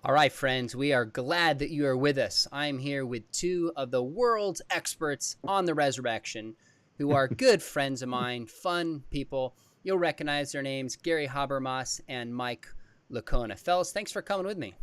All right, friends, we are glad that you are with us. I'm here with two of the world's experts on the resurrection who are good friends of mine, fun people. You'll recognize their names, Gary Habermas and Mike Licona. Fellas, thanks for coming with me.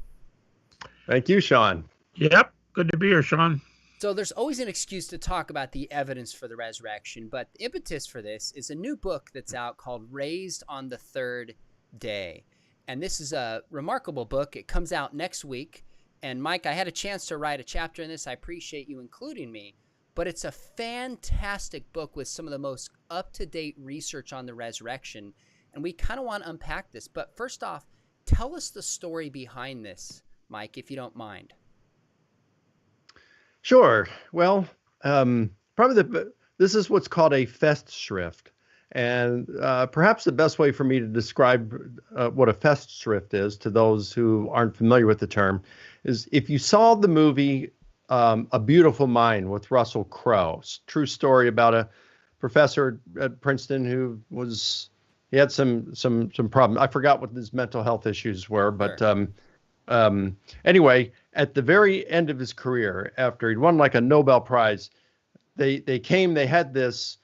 Thank you, Sean. Yep. Good to be here, Sean. So there's always an excuse to talk about the evidence for the resurrection, but the impetus for this is a new book that's out called Raised on the Third Day. And this is a remarkable book. It comes out next week. And Mike, I had a chance to write a chapter in this. I appreciate you including me. But it's a fantastic book with some of the most up-to-date research on the resurrection. And we kind of want to unpack this. But first off, tell us the story behind this, Mike, if you don't mind. Sure. Well, this is what's called a Festschrift. And perhaps the best way for me to describe what a Festschrift is to those who aren't familiar with the term is if you saw the movie A Beautiful Mind with Russell Crowe, true story about a professor at Princeton who he had some problems. I forgot what his mental health issues were, but sure. Anyway, at the very end of his career, after he'd won like a Nobel Prize, they had this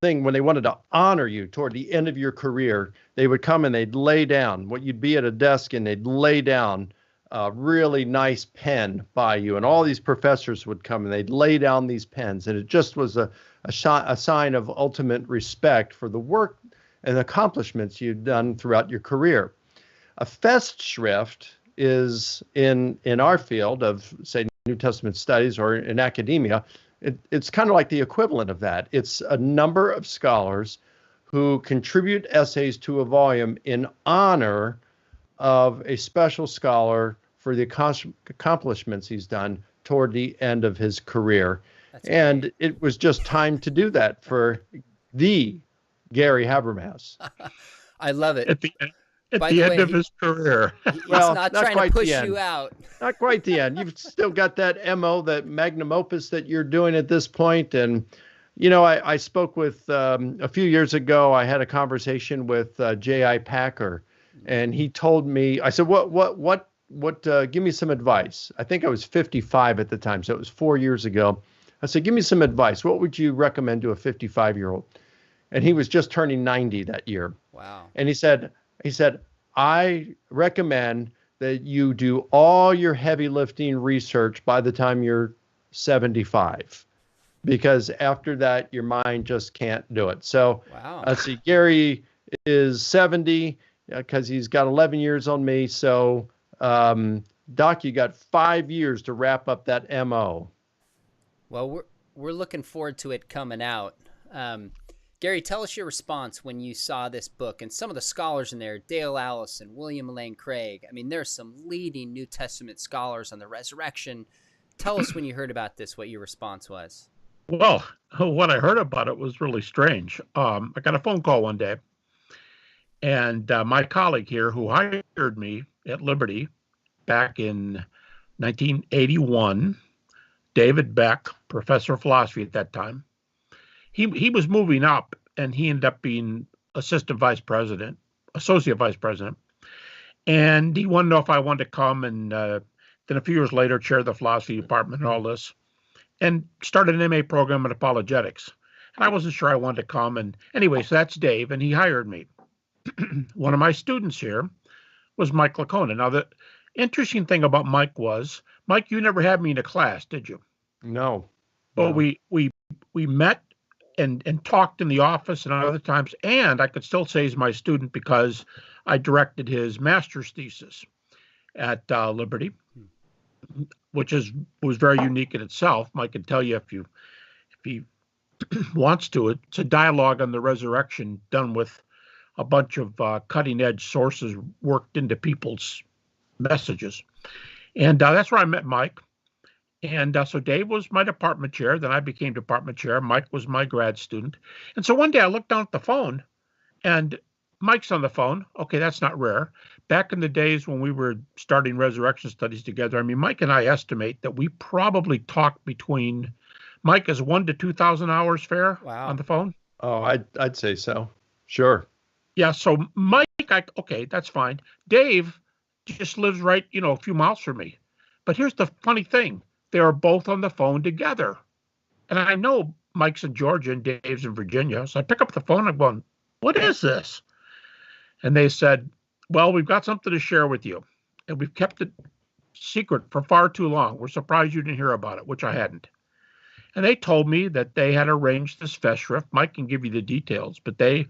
thing when they wanted to honor you toward the end of your career. They would come and they'd lay down what you'd be at a desk, and they'd lay down a really nice pen by you, and all these professors would come and they'd lay down these pens, and it just was a sign of ultimate respect for the work and accomplishments you'd done throughout your career. A Festschrift is in our field of, say, New Testament studies or in academia, it's kind of like the equivalent of that. It's a number of scholars who contribute essays to a volume in honor of a special scholar for the accomplishments he's done toward the end of his career. And it was just time to do that for the Gary Habermas. I love it. At the end of his career. He's not trying to push you out. Not quite the end. You've still got that MO, that magnum opus that you're doing at this point. And, you know, I spoke with, a few years ago, I had a conversation with J.I. Packer, and he told me, I said, give me some advice. I think I was 55 at the time, so it was 4 years ago. I said, give me some advice. What would you recommend to a 55-year-old? And he was just turning 90 that year. Wow. And he said, I recommend that you do all your heavy lifting research by the time you're 75, because after that, your mind just can't do it. So wow. Let's see, Gary is 70 because he's got 11 years on me. So, Doc, you got 5 years to wrap up that MO. Well, we're looking forward to it coming out. Gary, tell us your response when you saw this book and some of the scholars in there, Dale Allison, William Lane Craig. I mean, there's some leading New Testament scholars on the resurrection. Tell us when you heard about this, what your response was. Well, what I heard about it was really strange. I got a phone call one day, and my colleague here who hired me at Liberty back in 1981, David Beck, professor of philosophy at that time, he was moving up, and he ended up being associate vice president, and he wanted to know if I wanted to come, and then a few years later, chair the philosophy department and all this, and started an MA program in apologetics. And I wasn't sure I wanted to come, and anyway, so that's Dave, and he hired me. One of my students here was Mike Licona. Now, the interesting thing about Mike was, Mike, you never had me in a class, did you? No. Well, we met and talked in the office and other times, and I could still say he's my student because I directed his master's thesis at Liberty, which was very unique in itself. Mike can tell you if he wants to. It's a dialogue on the resurrection done with a bunch of cutting edge sources worked into people's messages, and that's where I met Mike. And so Dave was my department chair. Then I became department chair. Mike was my grad student. And so one day I looked down at the phone, and Mike's on the phone. Okay, that's not rare. Back in the days when we were starting resurrection studies together, I mean, Mike and I estimate that we probably talked between, Mike, is 1,000 to 2,000 hours fair on the phone? Oh, I'd say so. Sure. Yeah, so Mike, okay, that's fine. Dave just lives right, a few miles from me. But here's the funny thing. They are both on the phone together. And I know Mike's in Georgia and Dave's in Virginia. So I pick up the phone and I'm going, what is this? And they said, well, we've got something to share with you. And we've kept it secret for far too long. We're surprised you didn't hear about it, which I hadn't. And they told me that they had arranged this festschrift. Mike can give you the details, but they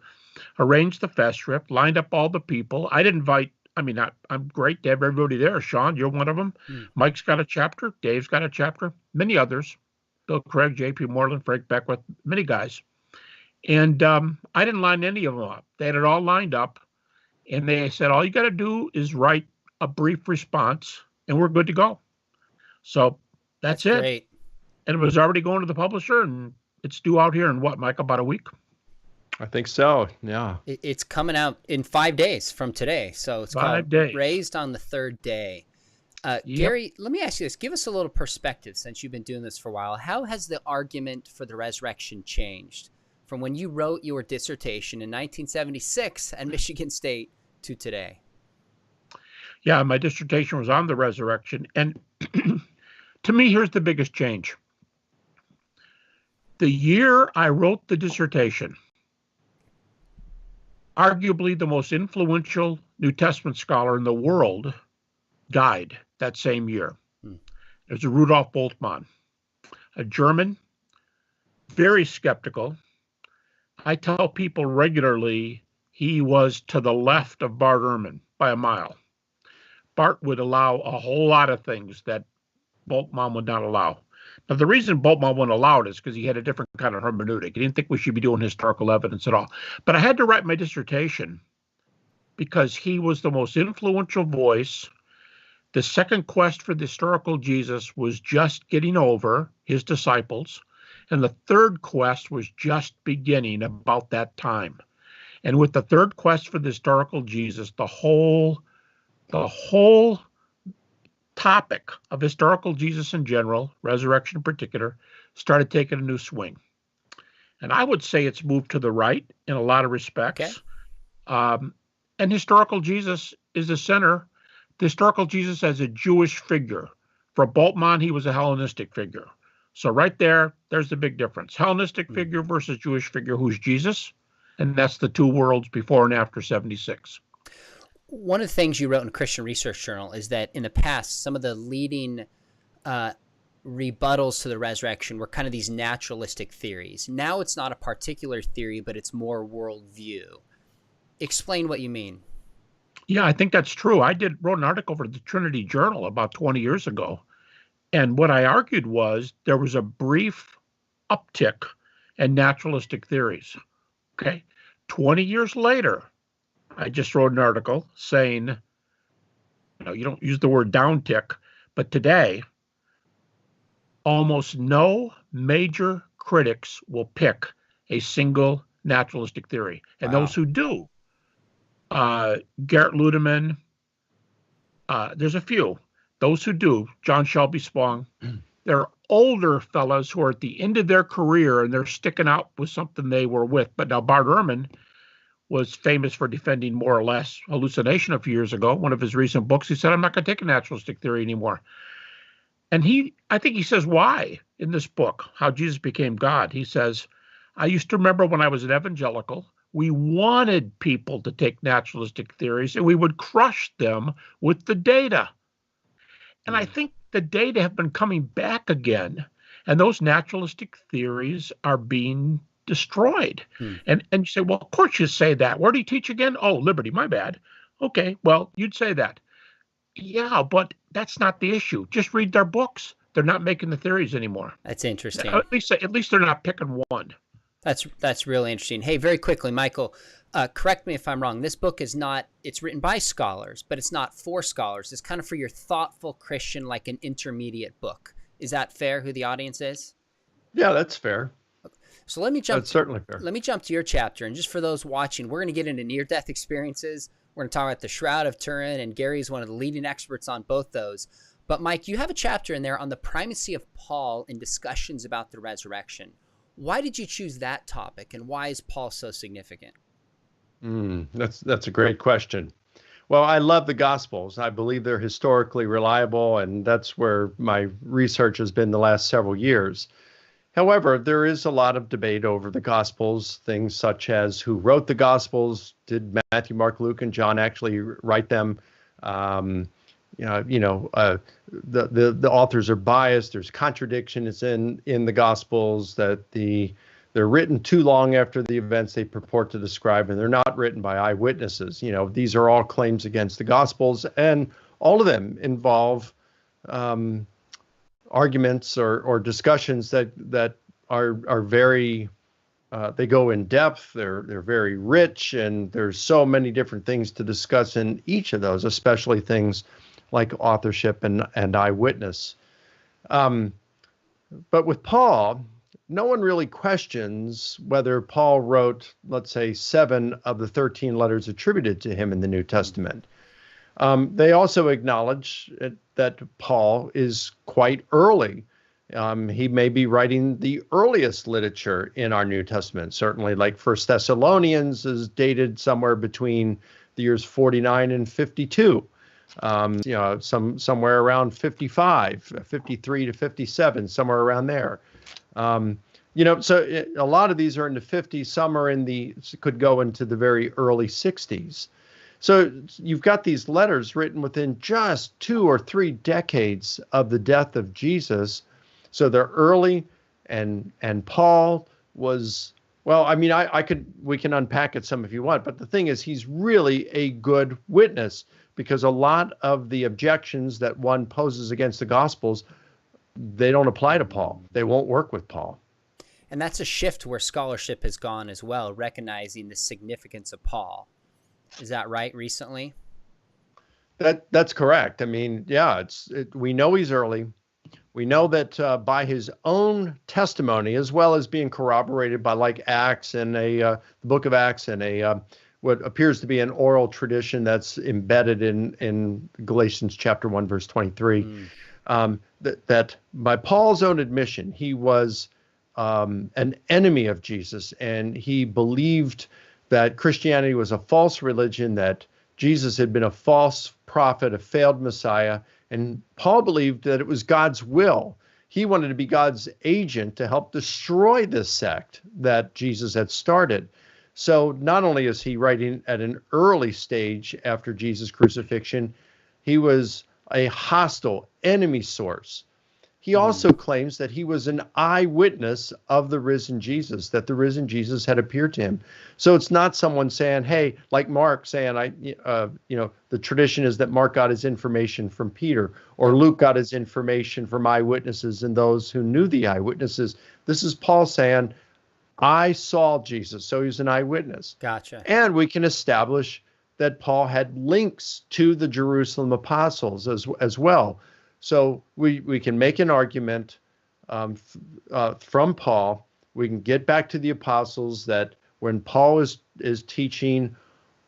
arranged the festschrift, lined up all the people. I'd invite, I'm great to have everybody there. Sean, you're one of them. Mike's got a chapter. Dave's got a chapter. Many others. Bill Craig, J.P. Moreland, Frank Beckwith, many guys. And I didn't line any of them up. They had it all lined up. And they said, all you got to do is write a brief response, and we're good to go. So that's it. Great. And it was already going to the publisher, and it's due out here in what, Mike, about a week? I think so, yeah. It's coming out in 5 days from today. So it's 5 called days. Raised on the Third Day. Yep. Gary, let me ask you this. Give us a little perspective since you've been doing this for a while. How has the argument for the resurrection changed from when you wrote your dissertation in 1976 at Michigan State to today? Yeah, my dissertation was on the resurrection. And to me, here's the biggest change. The year I wrote the dissertation, arguably the most influential New Testament scholar in the world died that same year. It was Rudolf Bultmann, a German, very skeptical. I tell people regularly he was to the left of Bart Ehrman by a mile. Bart would allow a whole lot of things that Bultmann would not allow. Now, the reason Bultmann wouldn't allow it is because he had a different kind of hermeneutic. He didn't think we should be doing historical evidence at all. But I had to write my dissertation because he was the most influential voice. The second quest for the historical Jesus was just getting over his disciples, and the third quest was just beginning about that time. And with the third quest for the historical Jesus, the whole topic of historical Jesus in general, resurrection in particular, started taking a new swing. And I would say it's moved to the right in a lot of respects. Okay. And historical Jesus is the center. The historical Jesus as a Jewish figure. For Bultmann, he was a Hellenistic figure. So right there's the big difference. Hellenistic figure versus Jewish figure, who's Jesus. And that's the two worlds before and after 76. One of the things you wrote in Christian Research Journal is that in the past, some of the leading rebuttals to the resurrection were kind of these naturalistic theories. Now it's not a particular theory, but it's more worldview. Explain what you mean. Yeah, I think that's true. I wrote an article for the Trinity Journal about 20 years ago. And what I argued was there was a brief uptick in naturalistic theories. Okay. 20 years later, I just wrote an article saying, you don't use the word downtick, but today, almost no major critics will pick a single naturalistic theory. And those who do, Garrett Ludeman, there's a few. Those who do, John Shelby Spong, they're older fellows who are at the end of their career and they're sticking out with something they were with. But now Bart Ehrman was famous for defending more or less hallucination a few years ago. One of his recent books, he said, I'm not going to take a naturalistic theory anymore. And I think he says why in this book, How Jesus Became God. He says, I used to remember when I was an evangelical, we wanted people to take naturalistic theories and we would crush them with the data. And I think the data have been coming back again, and those naturalistic theories are being destroyed. And you say, well, of course you say that. Where do you teach again? Oh, Liberty, my bad. Okay, well, you'd say that. Yeah, but that's not the issue. Just read their books. They're not making the theories anymore. That's interesting. At least they're not picking one. That's really interesting. Hey, very quickly, Michael, correct me if I'm wrong. This book it's written by scholars, but it's not for scholars. It's kind of for your thoughtful Christian, like an intermediate book. Is that fair, who the audience is? Yeah, that's fair. So let me jump. That's certainly fair. Let me jump to your chapter. And just for those watching, we're going to get into near-death experiences. We're going to talk about the Shroud of Turin, and Gary is one of the leading experts on both those. But Mike, you have a chapter in there on the primacy of Paul in discussions about the resurrection. Why did you choose that topic, and why is Paul so significant? That's a great question. Well, I love the Gospels. I believe they're historically reliable, and that's where my research has been the last several years. However, there is a lot of debate over the Gospels, things such as who wrote the Gospels. Did Matthew, Mark, Luke, and John actually write them? Um, the authors are biased. There's contradictions in the Gospels that they're written too long after the events they purport to describe, and they're not written by eyewitnesses. These are all claims against the Gospels, and all of them involve arguments or discussions that are very they go in depth. They're very rich, and there's so many different things to discuss in each of those, especially things like authorship and eyewitness. But with Paul, no one really questions whether Paul wrote, let's say, 7 of the 13 letters attributed to him in the New Testament. They also acknowledge that Paul is quite early. He may be writing the earliest literature in our New Testament. Certainly, like First Thessalonians is dated somewhere between the years 49 and 52. Somewhere around 55, 53 to 57, somewhere around there. So a lot of these are in the 50s. Some are could go into the very early 60s. So you've got these letters written within just 2 or 3 decades of the death of Jesus. So they're early, and Paul was, well, I mean, we can unpack it some if you want, but the thing is, he's really a good witness, because a lot of the objections that one poses against the Gospels, they don't apply to Paul. They won't work with Paul. And that's a shift where scholarship has gone as well, recognizing the significance of Paul. Is that right recently? That's correct. I mean, yeah, we know he's early. We know that by his own testimony, as well as being corroborated by like Acts and the book of Acts and what appears to be an oral tradition that's embedded in Galatians chapter 1, verse 23, that by Paul's own admission, he was an enemy of Jesus, and he believed that Christianity was a false religion, that Jesus had been a false prophet, a failed Messiah, and Paul believed that it was God's will. He wanted to be God's agent to help destroy this sect that Jesus had started. So not only is he writing at an early stage after Jesus' crucifixion, he was a hostile enemy source. He also claims that he was an eyewitness of the risen Jesus, that the risen Jesus had appeared to him. So it's not someone saying, hey, like Mark saying, the tradition is that Mark got his information from Peter, or Luke got his information from eyewitnesses and those who knew the eyewitnesses. This is Paul saying, I saw Jesus, so he's an eyewitness. Gotcha. And we can establish that Paul had links to the Jerusalem apostles as well. So we can make an argument from Paul. We can get back to the apostles that when Paul is teaching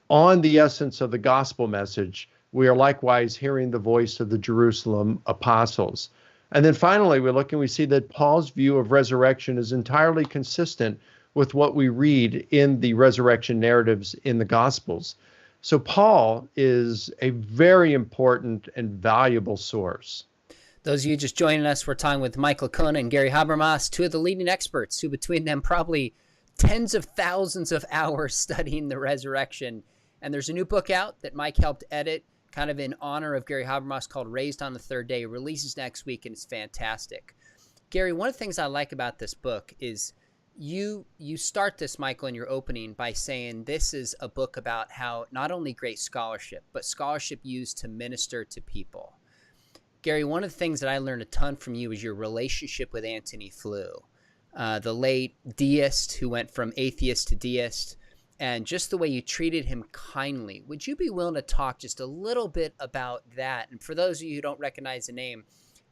on the essence of the gospel message, we are likewise hearing the voice of the Jerusalem apostles. And then finally, we look and we see that Paul's view of resurrection is entirely consistent with what we read in the resurrection narratives in the Gospels. So Paul is a very important and valuable source. Those of you just joining us, we're talking with Mike Licona and Gary Habermas, 2 of the leading experts who between them probably tens of thousands of hours studying the resurrection. And there's a new book out that Mike helped edit, kind of in honor of Gary Habermas, called Raised on the Third Day. It releases next week, and it's fantastic. Gary, one of the things I like about this book is you start this, Michael, in your opening by saying this is a book about how not only great scholarship, but scholarship used to minister to people. Gary, one of the things that I learned a ton from you is your relationship with Antony Flew, the late deist who went from atheist to deist, and just the way you treated him kindly. Would you be willing to talk just a little bit about that? And for those of you who don't recognize the name,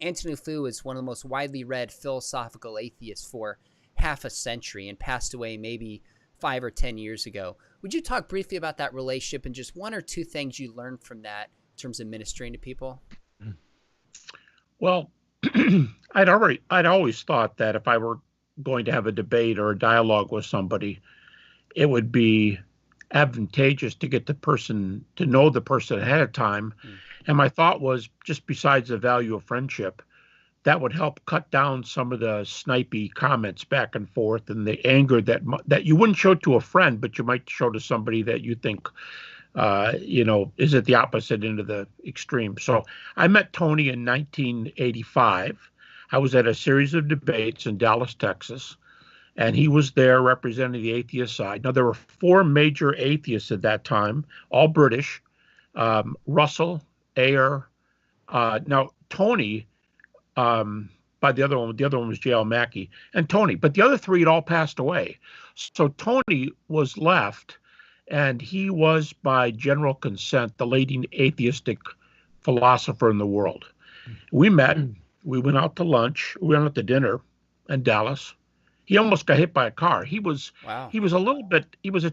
Antony Flew is one of the most widely read philosophical atheists for half a century and passed away maybe 5 or 10 years ago. Would you talk briefly about that relationship and just 1 or 2 things you learned from that in terms of ministering to people? Well, I'd always thought that if I were going to have a debate or a dialogue with somebody, it would be advantageous to get the person to know the person ahead of time. And my thought was, just besides the value of friendship, that would help cut down some of the snipey comments back and forth and the anger that you wouldn't show to a friend, but you might show to somebody that you think, is at the opposite end of the extreme. So I met Tony in 1985. I was at a series of debates in Dallas, Texas, and he was there representing the atheist side. Now, there were 4 major atheists at that time, all British, Russell, Ayer. Now, Tony, by the other one was J.L. Mackey and Tony, but the other 3 had all passed away. So Tony was left, and he was, by general consent, the leading atheistic philosopher in the world. We met, we went out to lunch, we went out to dinner in Dallas. He almost got hit by a car. He was a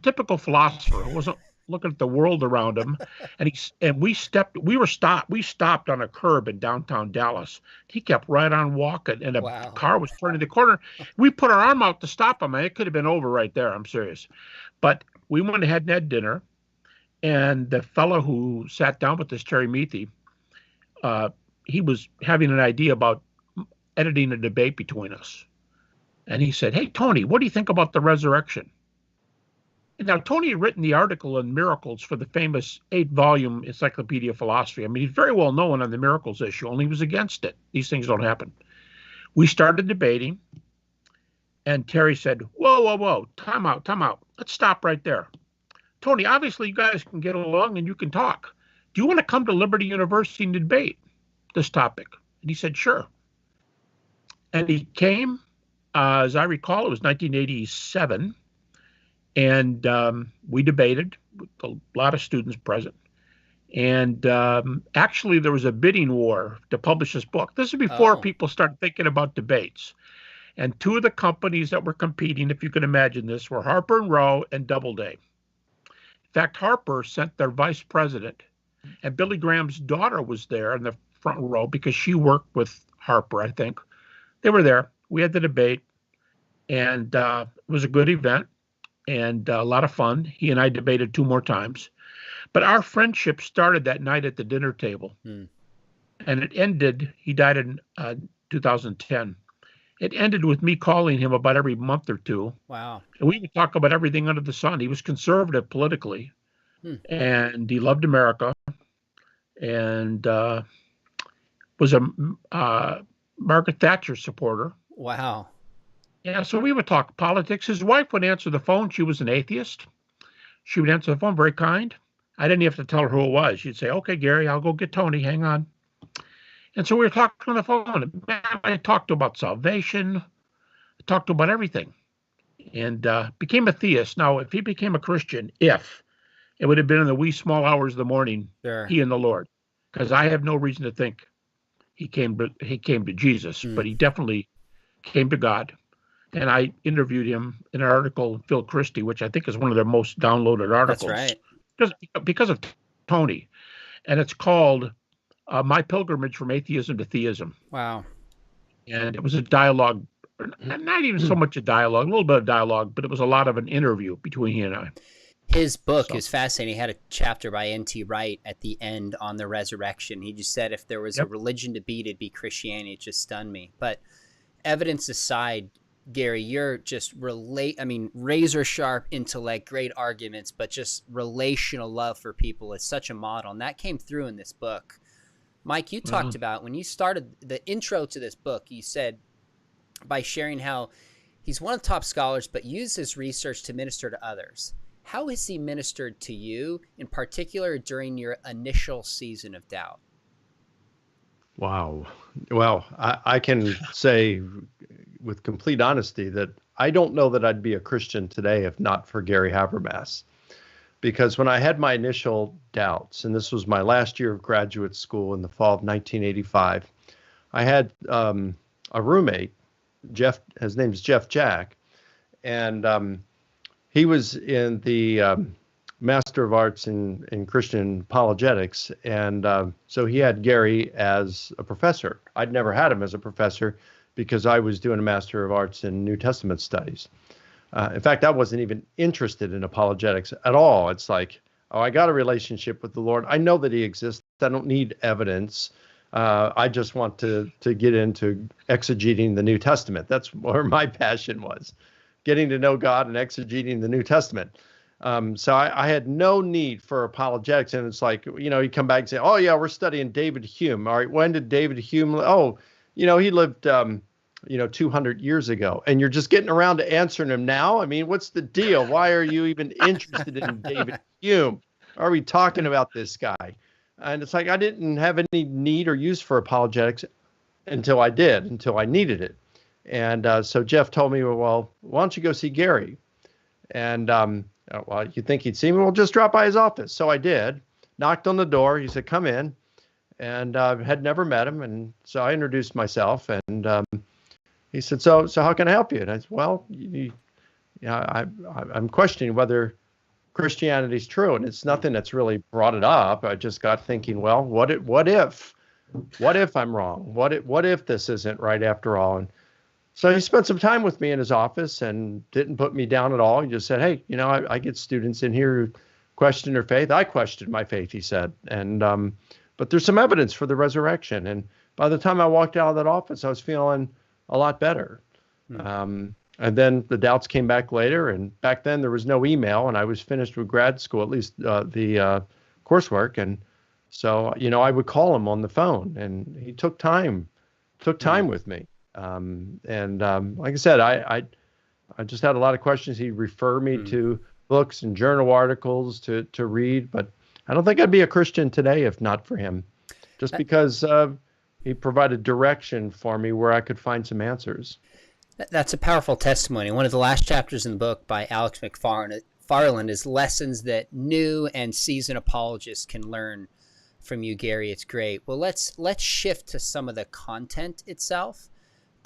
typical philosopher who wasn't looking at the world around him, and we stopped on a curb in downtown Dallas. He kept right on walking, and a car was turning the corner. We put our arm out to stop him, and it could have been over right there. I'm serious. But we went ahead and had dinner, and the fellow who sat down with us, Terry Meathy, he was having an idea about editing a debate between us. And he said, "Hey, Tony, what do you think about the resurrection?" Now, Tony had written the article on miracles for the famous 8-volume Encyclopedia of Philosophy. I mean, he's very well known on the miracles issue, only he was against it. These things don't happen. We started debating, and Terry said, whoa, time out. Let's stop right there. Tony, obviously you guys can get along and you can talk. Do you want to come to Liberty University and debate this topic? And he said, sure. And he came, as I recall, it was 1987. And we debated with a lot of students present. And actually, there was a bidding war to publish this book. This is before people started thinking about debates. And 2 of the companies that were competing, if you can imagine this, were Harper and Row and Doubleday. In fact, Harper sent their vice president, and Billy Graham's daughter was there in the front row because she worked with Harper, I think. They were there. We had the debate, and it was a good event. And a lot of fun. He and I debated 2 more times. But our friendship started that night at the dinner table. And it ended, he died in 2010. It ended with me calling him about every month or 2. Wow. And we would talk about everything under the sun. He was conservative politically. And he loved America. And was a Margaret Thatcher supporter. Wow. Yeah, so we would talk politics. His wife would answer the phone. She was an atheist. She would answer the phone, very kind. I didn't have to tell her who it was. She'd say, okay, Gary, I'll go get Tony. Hang on. And so we were talking on the phone. I talked about salvation. I talked about everything. And became a theist. Now, if he became a Christian, it would have been in the wee small hours of the morning, sure, he and the Lord. Because I have no reason to think he came to Jesus, but he definitely came to God. And I interviewed him in an article in Phil Christie, which I think is one of their most downloaded articles. That's right. Because of Tony. And it's called My Pilgrimage from Atheism to Theism. Wow. And it was a dialogue, not even so much a dialogue, a little bit of dialogue, but it was a lot of an interview between he and I. His book is fascinating. He had a chapter by N.T. Wright at the end on the resurrection. He just said if there was a religion to beat, it'd be Christianity. It just stunned me. But evidence aside, Gary, you're just razor sharp intellect, great arguments, but just relational love for people is such a model. And that came through in this book. Mike, you talked about when you started the intro to this book, you said by sharing how he's one of the top scholars, but used his research to minister to others. How has he ministered to you in particular during your initial season of doubt? Wow. Well, I can say with complete honesty that I don't know that I'd be a Christian today if not for Gary Habermas. Because when I had my initial doubts, and this was my last year of graduate school in the fall of 1985, I had a roommate, Jeff. His name's Jeff Jack, and he was in the Master of Arts in Christian Apologetics, and so he had Gary as a professor. I'd never had him as a professor because I was doing a Master of Arts in New Testament Studies. In fact, I wasn't even interested in apologetics at all. It's like, oh, I got a relationship with the Lord. I know that he exists. I don't need evidence. I just want to get into exegeting the New Testament. That's where my passion was, getting to know God and exegeting the New Testament. So I had no need for apologetics. And it's like, you come back and say, oh, yeah, we're studying David Hume. All right, when did David Hume? Oh, he lived, 200 years ago. And you're just getting around to answering him now? I mean, what's the deal? Why are you even interested in David Hume? Are we talking about this guy? And it's like I didn't have any need or use for apologetics until I needed it. And so Jeff told me, well, why don't you go see Gary? And, well, you think he'd see me? Well, just drop by his office. So I did, knocked on the door. He said, come in. And had never met him. And so I introduced myself. And he said, so how can I help you? And I said, well, I'm questioning whether Christianity's true, and it's nothing that's really brought it up. I just got thinking, well, what if I'm wrong? What if this isn't right after all? And so he spent some time with me in his office and didn't put me down at all. He just said, hey, I get students in here who question their faith. I questioned my faith, he said, and but there's some evidence for the resurrection. And by the time I walked out of that office, I was feeling a lot better. And then the doubts came back later, and back then there was no email, and I was finished with grad school, at least the coursework. And so, I would call him on the phone, and he took time with me. Like I said, I just had a lot of questions. He'd refer me to books and journal articles to read, but I don't think I'd be a Christian today if not for him, just because he provided direction for me where I could find some answers. That's a powerful testimony. One of the last chapters in the book by Alex McFarland is lessons that new and seasoned apologists can learn from you, Gary. It's great. Well, let's shift to some of the content itself.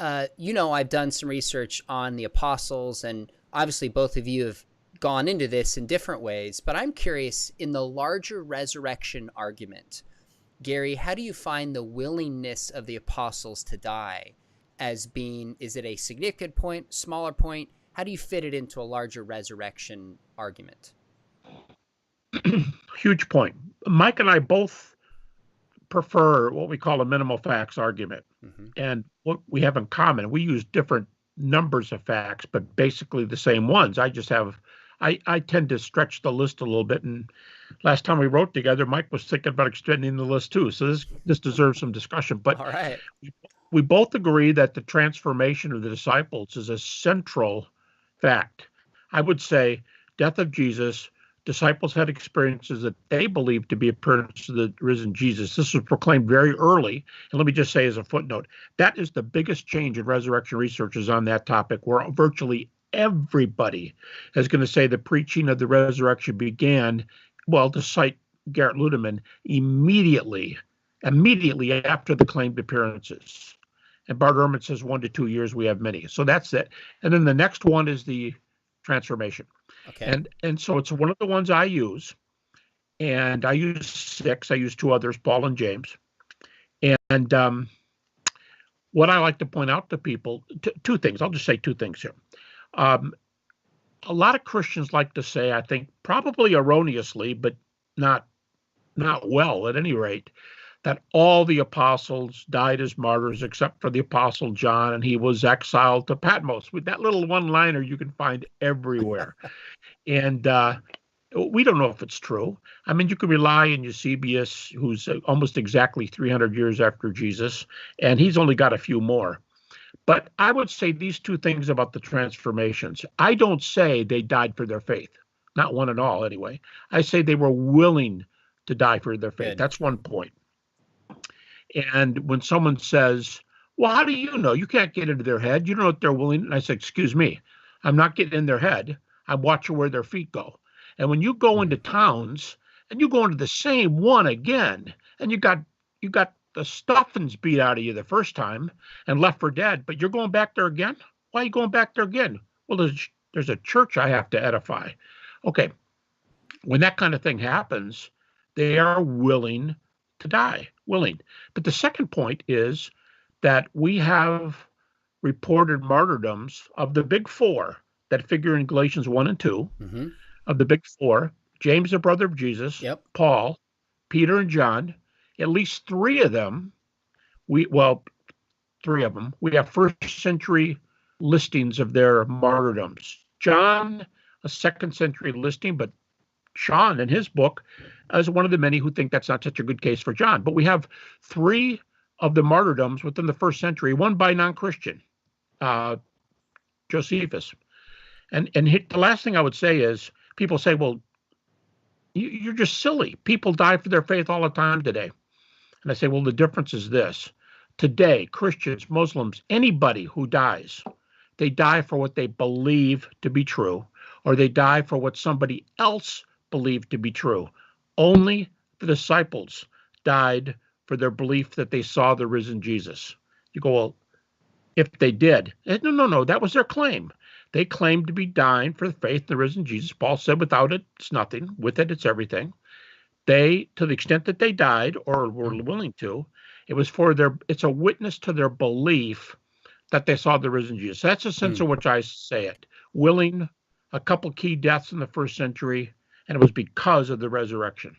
I've done some research on the apostles, and obviously both of you have gone into this in different ways, but I'm curious, in the larger resurrection argument, Gary, how do you find the willingness of the apostles to die as being, is it a significant point, smaller point? How do you fit it into a larger resurrection argument? Huge point. Mike and I both prefer what we call a minimal facts argument. And what we have in common, we use different numbers of facts, but basically the same ones. I tend to stretch the list a little bit. And last time we wrote together, Mike was thinking about extending the list too. So this deserves some discussion. But all right. We both agree that the transformation of the disciples is a central fact. I would say death of Jesus, disciples had experiences that they believed to be appearance of the risen Jesus. This was proclaimed very early. And let me just say as a footnote, that is the biggest change in resurrection research is on that topic, where virtually everybody is going to say the preaching of the resurrection began, well, to cite Garrett Ludeman, immediately after the claimed appearances. And Bart Ehrman says 1 to 2 years, we have many. So that's it. And then the next one is the transformation. Okay. And so it's one of the ones I use. And I use 6. I use 2 others, Paul and James. And what I like to point out to people, 2 things. I'll just say 2 things here. A lot of Christians like to say, I think probably erroneously, but not well at any rate, that all the apostles died as martyrs except for the apostle John, and he was exiled to Patmos. With that little one-liner you can find everywhere. And we don't know if it's true. I mean, you can rely on Eusebius, who's almost exactly 300 years after Jesus, and he's only got a few more. But I would say these 2 things about the transformations. I don't say they died for their faith, not one at all anyway. I say they were willing to die for their faith. Good. That's one point. And when someone says, well, how do you know? You can't get into their head. You don't know if they're willing. And I say, excuse me, I'm not getting in their head. I'm watching where their feet go. And when you go into towns and you go into the same one again, and you got the stuffings beat out of you the first time and left for dead, but you're going back there again? Why are you going back there again? Well, there's a church I have to edify. Okay. When that kind of thing happens, they are willing to die, willing. But the second point is that we have reported martyrdoms of the big 4, that figure in Galatians 1 and 2 Mm-hmm. of the big four, James, the brother of Jesus, Yep. Paul, Peter, and John, at least three of them, we have first century listings of their martyrdoms. John, a second century listing, but Sean in his book is one of the many who think that's not such a good case for John. But we have three of the martyrdoms within the first century, one by non-Christian, Josephus. And the last thing I would say is, people say, well, you're just silly. People die for their faith all the time today. And I say, well, the difference is this. Today, Christians, Muslims, anybody who dies, they die for what they believe to be true, or they die for what somebody else believed to be true. Only the disciples died for their belief that they saw the risen Jesus. You go, well, if they did, no, that was their claim. They claimed to be dying for the faith in the risen Jesus. Paul said, without it, it's nothing. With it, it's everything. They, to the extent that they died or were willing to, it's a witness to their belief that they saw the risen Jesus. That's the sense in which I say it. Willing, a couple key deaths in the first century, and it was because of the resurrection.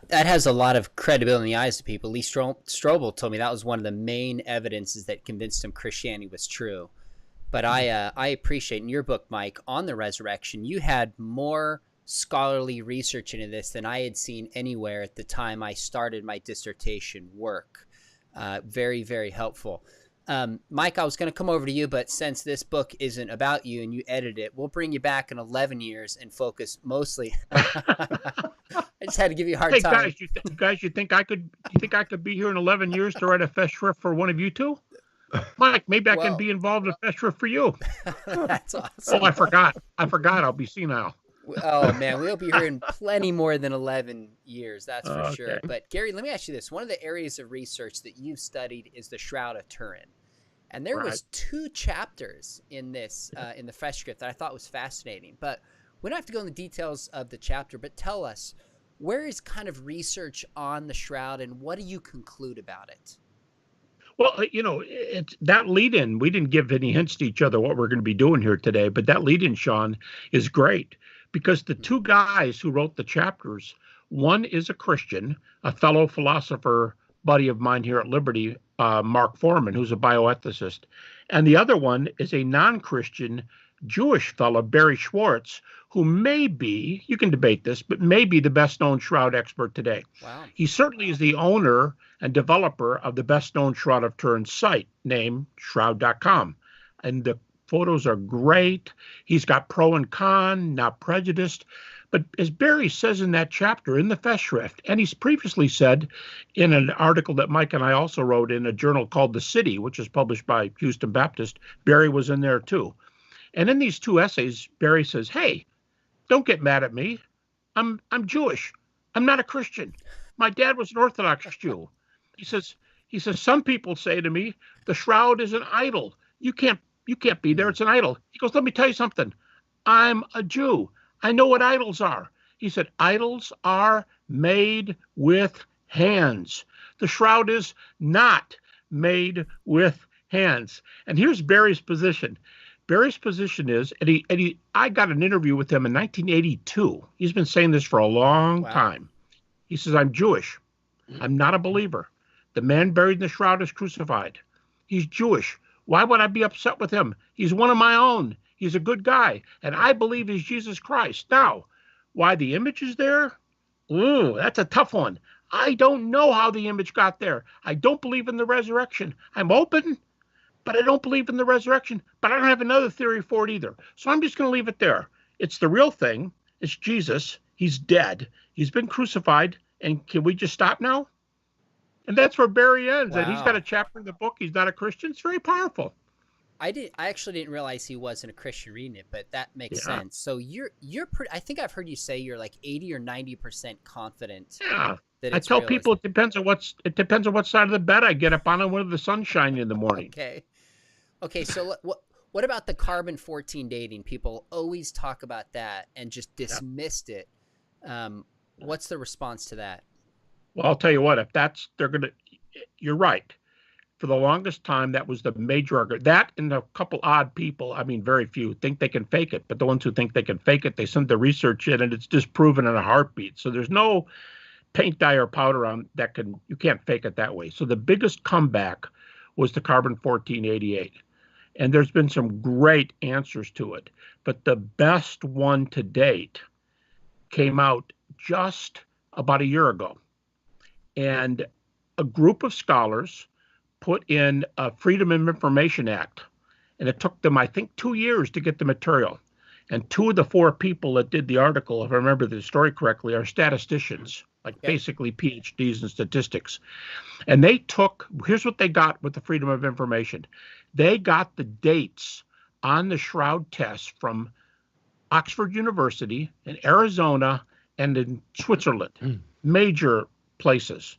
That has a lot of credibility in the eyes of people. Lee Strobel told me that was one of the main evidences that convinced him Christianity was true. But I appreciate in your book, Mike, on the resurrection, you had more scholarly research into this than I had seen anywhere at the time I started my dissertation work. Very, very helpful. Mike, I was going to come over to you, but since this book isn't about you and you edited it, we'll bring you back in 11 years and focus mostly. I just had to give you a hard time. Guys, you think I could be here in 11 years to write a fest shrift for one of you two? Mike, maybe I can be involved in a fest shrift for you. That's awesome. Oh, I forgot. I'll be senile. Oh man, we'll be here in plenty more than 11 years, that's for sure. But Gary, let me ask you this. One of the areas of research that you've studied is the Shroud of Turin. And there was 2 chapters in this, in the fest script that I thought was fascinating. But we don't have to go into the details of the chapter, but tell us, where is kind of research on the Shroud and what do you conclude about it? Well, it's that lead-in. We didn't give any hints to each other what we're going to be doing here today, but that lead-in, Sean, is great because the 2 guys who wrote the chapters, one is a Christian, a fellow philosopher buddy of mine here at Liberty, Mark Foreman, who's a bioethicist, and the other one is a non-Christian Jewish fellow, Barry Schwartz, who may be, you can debate this, but may be the best-known Shroud expert today. Wow. He certainly is the owner and developer of the best-known Shroud of Turin site named Shroud.com. And the photos are great. He's got pro and con, not prejudiced. But as Barry says in that chapter in the fest shrift, and he's previously said in an article that Mike and I also wrote in a journal called The City, which is published by Houston Baptist, Barry was in there too. And in these 2 essays, Barry says, hey, don't get mad at me. I'm Jewish. I'm not a Christian. My dad was an Orthodox Jew. He says, some people say to me, the shroud is an idol. You can't be there. It's an idol. He goes, let me tell you something. I'm a Jew. I know what idols are. He said, idols are made with hands. The shroud is not made with hands. And here's Barry's position. Barry's position is, I got an interview with him in 1982. He's been saying this for a long time. He says, I'm Jewish. I'm not a believer. The man buried in the shroud is crucified. He's Jewish. Why would I be upset with him? He's one of my own. He's a good guy. And I believe he's Jesus Christ. Now, why the image is there? Ooh, that's a tough one. I don't know how the image got there. I don't believe in the resurrection. I'm open, but I don't believe in the resurrection. But I don't have another theory for it either. So I'm just going to leave it there. It's the real thing. It's Jesus. He's dead. He's been crucified. And can we just stop now? And that's where Barry ends. Wow. And he's got a chapter in the book. He's not a Christian. It's very powerful. I actually didn't realize he wasn't a Christian reading it, but that makes sense. So you're I think I've heard you say you're like 80 or 90% confident. Yeah. That I it's tell realistic. people it depends on what side of the bed I get up on and when the sun's shining in the morning. Okay. So what about the carbon-14 dating? People always talk about that and just dismissed it. What's the response to that? Well, I'll tell you what, you're right. for the longest time, that was the major argument. That and a couple odd people, I mean, very few, think they can fake it. But the ones who think they can fake it, they send the research in, and it's disproven in a heartbeat. So there's no paint, dye, or powder on that you can't fake it that way. So the biggest comeback was the carbon-14 88. And there's been some great answers to it. But the best one to date came out just about a year ago. And a group of scholars put in a Freedom of Information Act. And it took them, I think, 2 years to get the material. And 2 of the 4 people that did the article, if I remember the story correctly, are statisticians, like basically PhDs in statistics. And they here's what they got with the Freedom of Information. They got the dates on the Shroud tests from Oxford University in Arizona and in Switzerland, major places.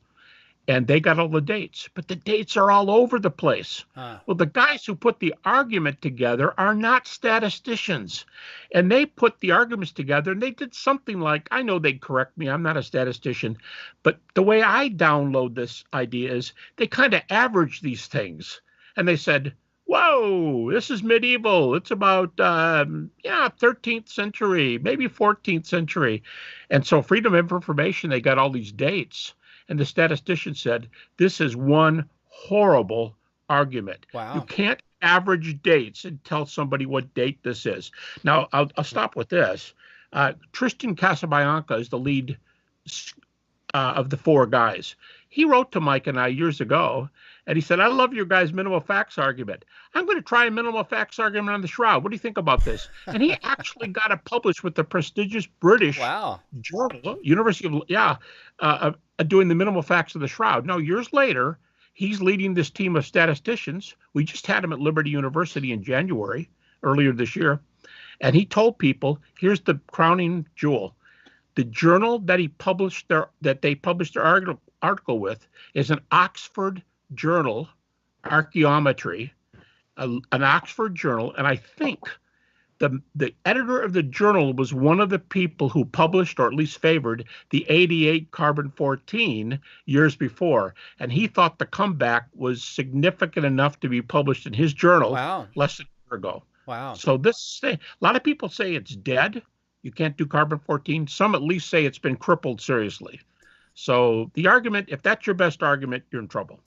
And they got all the dates, but the dates are all over the place. Well, the guys who put the argument together are not statisticians. And they put the arguments together, and they did something like, I know they'd correct me, I'm not a statistician, but the way I download this idea is they kind of average these things. And they said, whoa, this is medieval. It's about, 13th century, maybe 14th century. And so Freedom of Information, they got all these dates. And the statistician said, this is one horrible argument. Wow. You can't average dates and tell somebody what date this is. Now, I'll stop with this. Tristan Casabianca is the lead of the 4 guys. He wrote to Mike and I years ago, and he said, I love your guys' minimal facts argument. I'm going to try a minimal facts argument on the Shroud. What do you think about this? And he actually got it published with the prestigious British journal, University of, doing the minimal facts of the Shroud. Now, years later, he's leading this team of statisticians. We just had him at Liberty University in January, earlier this year. And he told people, here's the crowning jewel. The journal that they published their article with is an Oxford journal, Archaeometry, an Oxford journal. And I think the editor of the journal was one of the people who published, or at least favored, the 88 carbon-14 years before. And he thought the comeback was significant enough to be published in his journal less than a year ago. Wow. So a lot of people say it's dead. You can't do carbon-14. Some at least say it's been crippled seriously. So the argument, if that's your best argument, you're in trouble.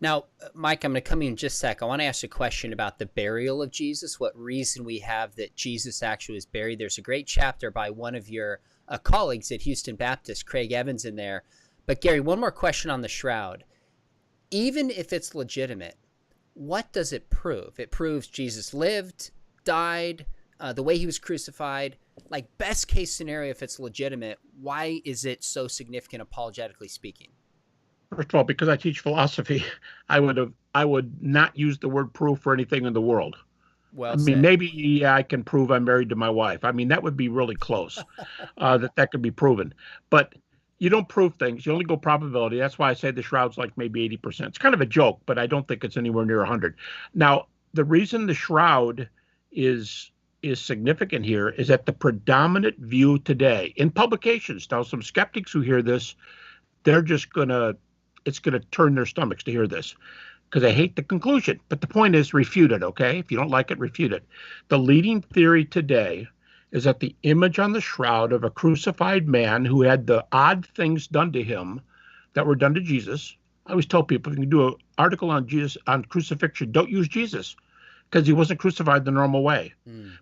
Now, Mike, I'm going to come in just a sec. I want to ask a question about the burial of Jesus, what reason we have that Jesus actually was buried. There's a great chapter by one of your colleagues at Houston Baptist, Craig Evans, in there. But Gary, one more question on the Shroud. Even if it's legitimate, what does it prove? It proves Jesus lived, died, the way he was crucified. Like, best case scenario, if it's legitimate, why is it so significant apologetically speaking? First of all, because I teach philosophy, I would not use the word proof for anything in the world. Well, I mean, maybe I can prove I'm married to my wife. I mean, that would be really close, that could be proven. But you don't prove things. You only go probability. That's why I say the Shroud's like maybe 80%. It's kind of a joke, but I don't think it's anywhere near 100. Now, the reason the Shroud is significant here is that the predominant view today in publications. Now, some skeptics who hear this, they're just it's going to turn their stomachs to hear this because they hate the conclusion. But the point is, refute it, okay? If you don't like it, refute it. The leading theory today is that the image on the Shroud of a crucified man who had the odd things done to him that were done to Jesus. I always tell people, if you can do an article on Jesus, on crucifixion, don't use Jesus because he wasn't crucified the normal way.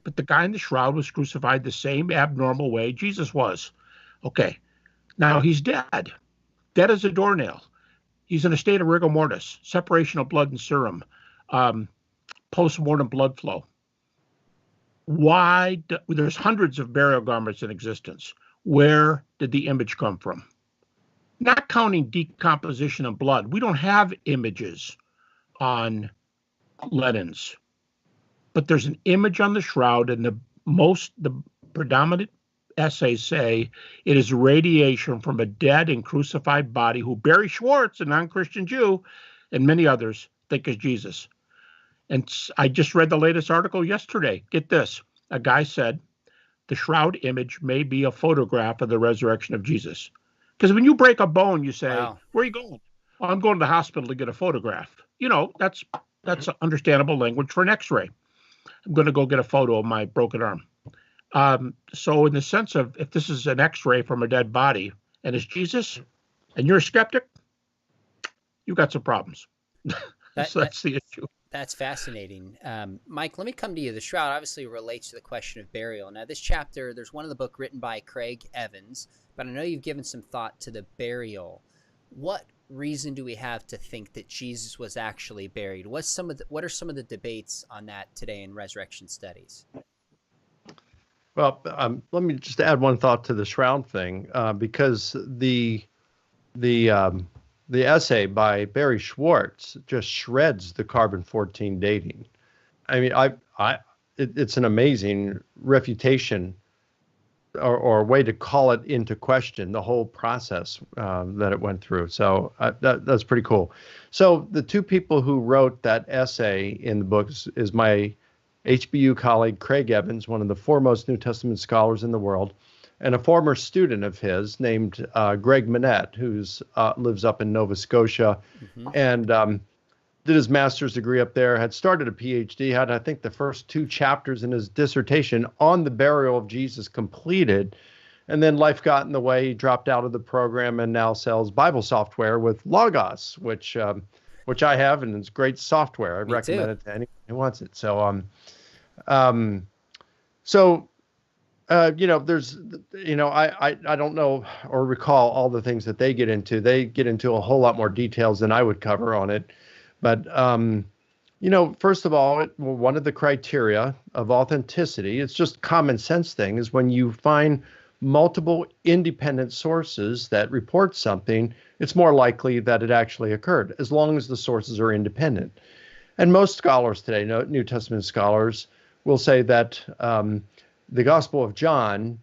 But the guy in the Shroud was crucified the same abnormal way Jesus was. Okay, now he's dead as a doornail. He's in a state of rigor mortis, separation of blood and serum, post-mortem blood flow. There's hundreds of burial garments in existence. Where did the image come from? Not counting decomposition of blood. We don't have images on linens, but there's an image on the Shroud, and the predominant essays say it is radiation from a dead and crucified body who Barry Schwartz, a non-Christian Jew, and many others think is Jesus. And I just read the latest article yesterday. Get this. A guy said the Shroud image may be a photograph of the resurrection of Jesus. Because when you break a bone, you say, Where are you going? I'm going to the hospital to get a photograph. That's understandable language for an X-ray. I'm going to go get a photo of my broken arm. So in the sense of, if this is an X-ray from a dead body and it's Jesus, and you're a skeptic, you've got some problems. So that's the issue. That's fascinating. Mike, let me come to you. The shroud obviously relates to the question of burial. Now, this chapter, there's one in the book written by Craig Evans, but I know you've given some thought to the burial. What reason do we have to think that Jesus was actually buried? What are some of the debates on that today in resurrection studies? Well, let me just add one thought to the shroud thing, because the essay by Barry Schwartz just shreds the carbon-14 dating. I mean, it's an amazing refutation or a way to call it into question, the whole process that it went through. So that's pretty cool. So the two people who wrote that essay in the books is my HBU colleague, Craig Evans, one of the foremost New Testament scholars in the world, and a former student of his named Greg Manette, who lives up in Nova Scotia, and did his master's degree up there, had started a PhD, had, I think, the first 2 chapters in his dissertation on the burial of Jesus completed, and then life got in the way. He dropped out of the program and now sells Bible software with Logos, which I have, and it's great software. I'd recommend it to anyone who wants it. So, there's, I don't know or recall all the things that they get into. They get into a whole lot more details than I would cover on it. But, first of all, one of the criteria of authenticity, it's just common sense thing, is when you find multiple independent sources that report something, it's more likely that it actually occurred, as long as the sources are independent. And most scholars today, New Testament scholars, will say that the Gospel of John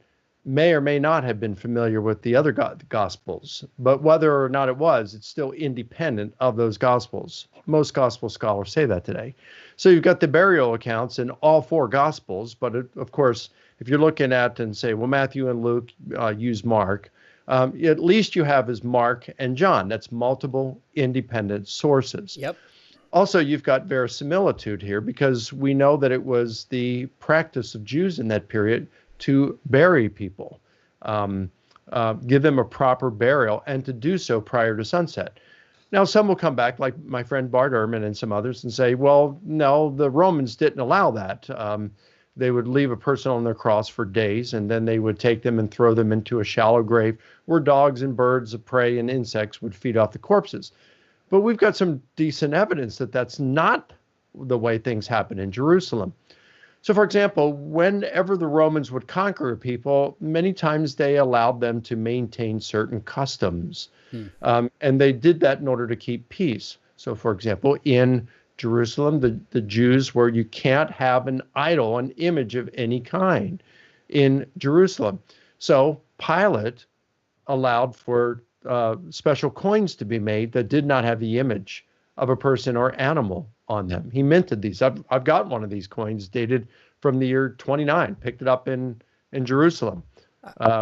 may or may not have been familiar with the other Gospels, but whether or not it was, it's still independent of those Gospels. Most Gospel scholars say that today. So you've got the burial accounts in all 4 Gospels, but of course, if you're looking at and say, well, Matthew and Luke use Mark, at least you have is Mark and John. That's multiple independent sources. Yep. Also, you've got verisimilitude here, because we know that it was the practice of Jews in that period to bury people, give them a proper burial, and to do so prior to sunset. Now, some will come back, like my friend Bart Ehrman and some others, and say, well, no, the Romans didn't allow that. They would leave a person on their cross for days, and then they would take them and throw them into a shallow grave where dogs and birds of prey and insects would feed off the corpses. But we've got some decent evidence that that's not the way things happen in Jerusalem. So, for example, whenever the Romans would conquer a people, many times they allowed them to maintain certain customs. And they did that in order to keep peace. So, for example, in Jerusalem, the Jews were, you can't have an idol, an image of any kind in Jerusalem. So Pilate allowed for special coins to be made that did not have the image of a person or animal on them. He minted these. I've got one of these coins dated from the year 29, picked it up in Jerusalem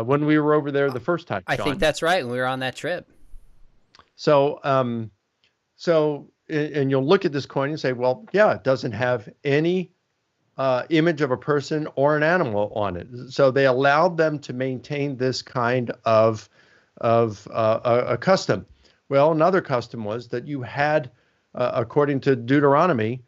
when we were over there the first time, Sean. I think that's right, when we were on that trip. So, and you'll look at this coin and say, well, yeah, it doesn't have any image of a person or an animal on it. So they allowed them to maintain this kind of a custom. Well, another custom was that you had, according to Deuteronomy,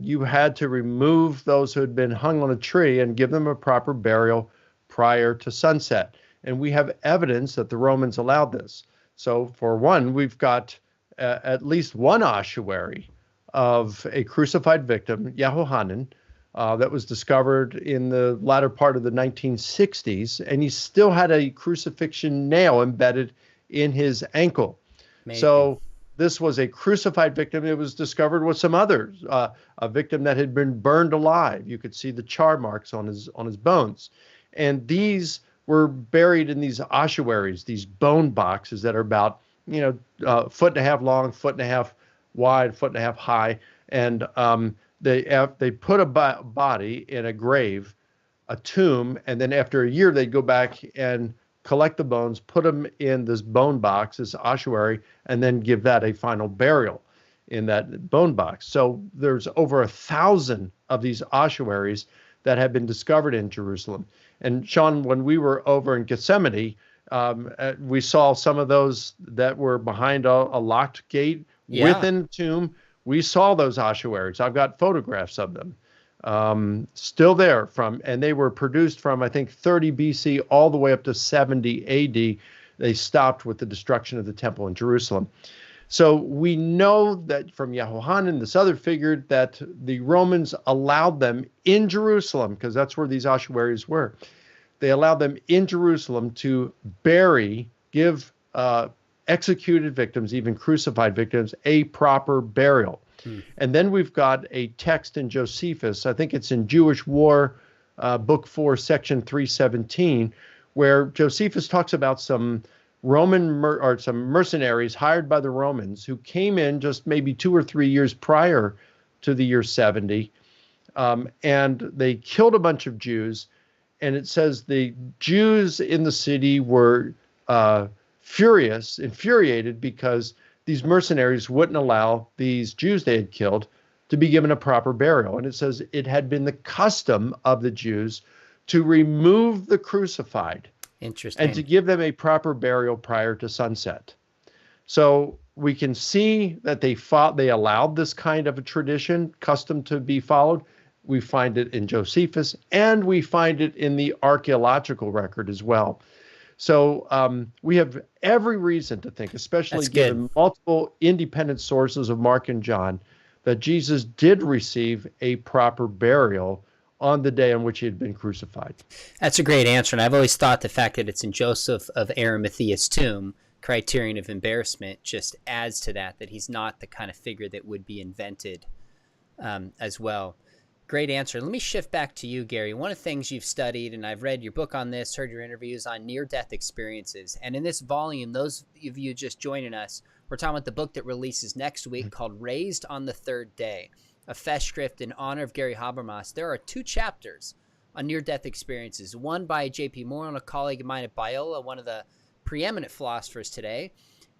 you had to remove those who had been hung on a tree and give them a proper burial prior to sunset. And we have evidence that the Romans allowed this. So for one, we've got at least one ossuary of a crucified victim, Yehohanan, that was discovered in the latter part of the 1960s, and he still had a crucifixion nail embedded in his ankle. Amazing. So this was a crucified victim. It was discovered with some others, a victim that had been burned alive. You could see the char marks on his bones. And these were buried in these ossuaries, these bone boxes that are about, foot and a half long, foot and a half wide, foot and a half high. And they put a body in a grave, a tomb, and then after a year, they'd go back and collect the bones, put them in this bone box, this ossuary, and then give that a final burial in that bone box. So there's over 1,000 of these ossuaries that have been discovered in Jerusalem. And Sean, when we were over in Gethsemane, we saw some of those that were behind a locked gate within the tomb. We saw those ossuaries. I've got photographs of them still there and they were produced from, I think, 30 BC all the way up to 70 AD. They stopped with the destruction of the temple in Jerusalem. So we know that from Yehohanan, this other figure, that the Romans allowed them in Jerusalem, because that's where these ossuaries were. They allowed them in Jerusalem to give executed victims, even crucified victims, a proper burial. And then we've got a text in Josephus, I think it's in Jewish War, Book 4, Section 317, where Josephus talks about some some mercenaries hired by the Romans who came in just maybe 2 or 3 years prior to the year 70, and they killed a bunch of Jews. And it says the Jews in the city were infuriated, because these mercenaries wouldn't allow these Jews they had killed to be given a proper burial. And it says it had been the custom of the Jews to remove the crucified and to give them a proper burial prior to sunset. So we can see that they allowed this kind of a tradition, custom to be followed. We find it in Josephus, and we find it in the archaeological record as well. So we have every reason to think, especially given multiple independent sources of Mark and John, that Jesus did receive a proper burial on the day on which he had been crucified. That's a great answer. And I've always thought the fact that it's in Joseph of Arimathea's tomb, criterion of embarrassment, just adds to that he's not the kind of figure that would be invented as well. Great answer. Let me shift back to you, Gary. One of the things you've studied, and I've read your book on this, heard your interviews on near-death experiences. And in this volume, those of you just joining us, we're talking about the book that releases next week called Raised on the Third Day, a Festschrift in honor of Gary Habermas. There are 2 chapters on near-death experiences, one by J.P. Moore, a colleague of mine at Biola, one of the preeminent philosophers today,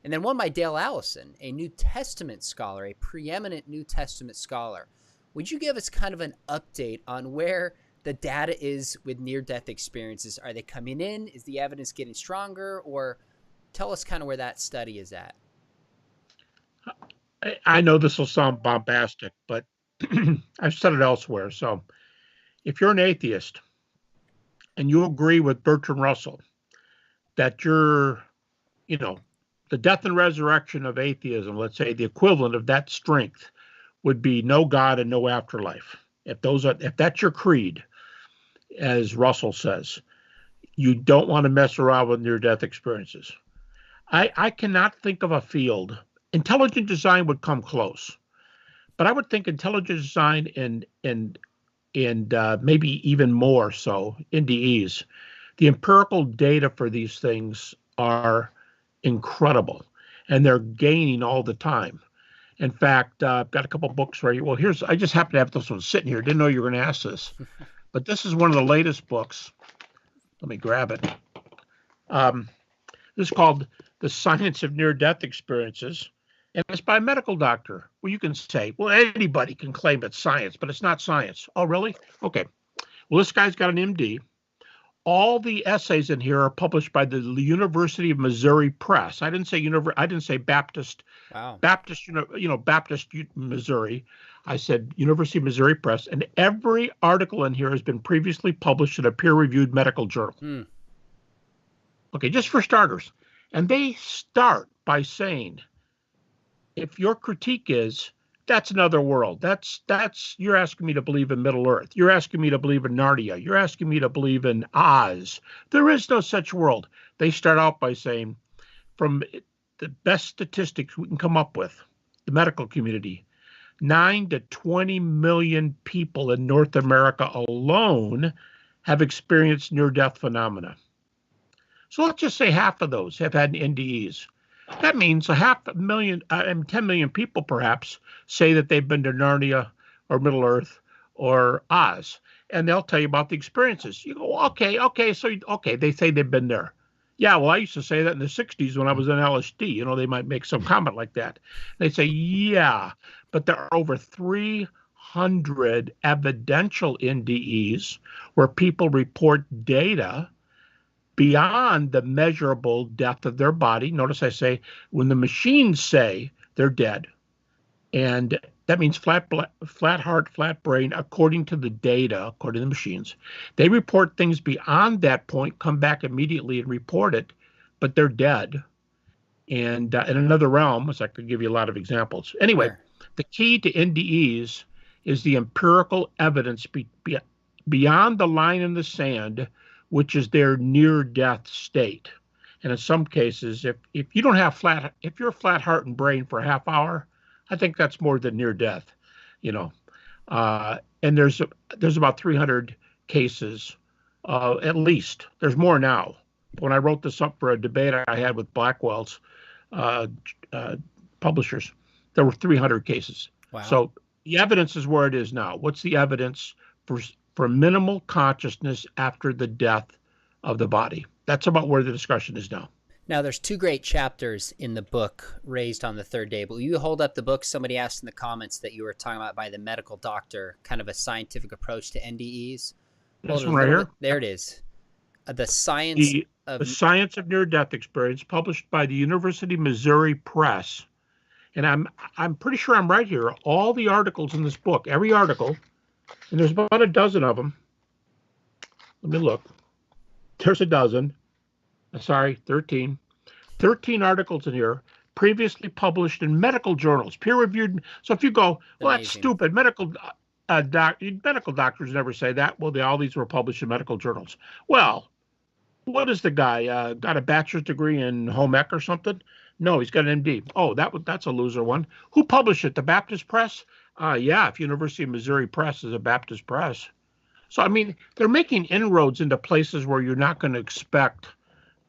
and then one by Dale Allison, a New Testament scholar, a preeminent New Testament scholar. Would you give us kind of an update on where the data is with near-death experiences? Are they coming in? Is the evidence getting stronger? Or tell us kind of where that study is at. I know this will sound bombastic, but I've said it elsewhere. So if you're an atheist and you agree with Bertrand Russell that the death and resurrection of atheism, let's say the equivalent of that strength, would be no God and no afterlife. If that's your creed, as Russell says, you don't want to mess around with near-death experiences. I cannot think of a field. Intelligent design would come close, but I would think intelligent design and maybe even more so NDEs. The empirical data for these things are incredible, and they're gaining all the time. In fact, I've got a couple books right here. Well, I just happen to have this one sitting here. Didn't know you were going to ask this, but this is one of the latest books. Let me grab it. This is called The Science of Near-Death Experiences, and it's by a medical doctor. Well, you can say, well, anybody can claim it's science, but it's not science. Oh, really? Okay. Well, this guy's got an MD. All the essays in here are published by the University of Missouri Press. I didn't say Baptist. Wow. Baptist, Baptist Missouri. I said University of Missouri Press, and every article in here has been previously published in a peer-reviewed medical journal. Okay, just for starters. And they start by saying, if your critique is, that's another world. That's you're asking me to believe in Middle Earth. You're asking me to believe in Narnia. You're asking me to believe in Oz. There is no such world. They start out by saying, from the best statistics we can come up with, the medical community, 9 to 20 million people in North America alone have experienced near-death phenomena. So let's just say half of those have had NDEs. That means 10 million people perhaps say that they've been to Narnia or Middle Earth or Oz, and they'll tell you about the experiences. You go, okay, they say they've been there. Yeah, well, I used to say that in the 60s when I was in LSD. You know, they might make some comment like that. They'd say, yeah, but there are over 300 evidential NDEs where people report data beyond the measurable depth of their body. Notice I say, when the machines say they're dead, and that means flat heart, flat brain, according to the data, according to the machines. They report things beyond that point, come back immediately and report it, but they're dead. And in another realm, as I could give you a lot of examples. Anyway, Sure. the key to NDEs is the empirical evidence beyond the line in the sand, which is their near-death state. And in some cases, if you don't have if you're flat heart and brain for a half hour, I think that's more than near death, you know. And there's about 300 cases, at least. There's more now. When I wrote this up for a debate I had with Blackwell's publishers, there were 300 cases. Wow. So the evidence is where it is now. What's the evidence for minimal consciousness after the death of the body? That's about where the discussion is now. Now, there's two great chapters in the book, Raised on the Third Day. But will you hold up the book? Somebody asked in the comments that you were talking about by the medical doctor, kind of a scientific approach to NDEs. This one right here? There it is. The Science of Near-Death Experience, published by the University of Missouri Press. And I'm pretty sure I'm right here. All the articles in this book, every article, and there's about a dozen of them. Let me look. There's a dozen. Sorry, 13. 13 articles in here, previously published in medical journals, peer-reviewed. So if you go, well, that's stupid. Medical doctors never say that. Well, all these were published in medical journals. Well, what is the guy? Got a bachelor's degree in home ec or something? No, he's got an MD. Oh, that's a loser one. Who published it? The Baptist Press? Yeah, if University of Missouri Press is a Baptist press. So, I mean, they're making inroads into places where you're not going to expect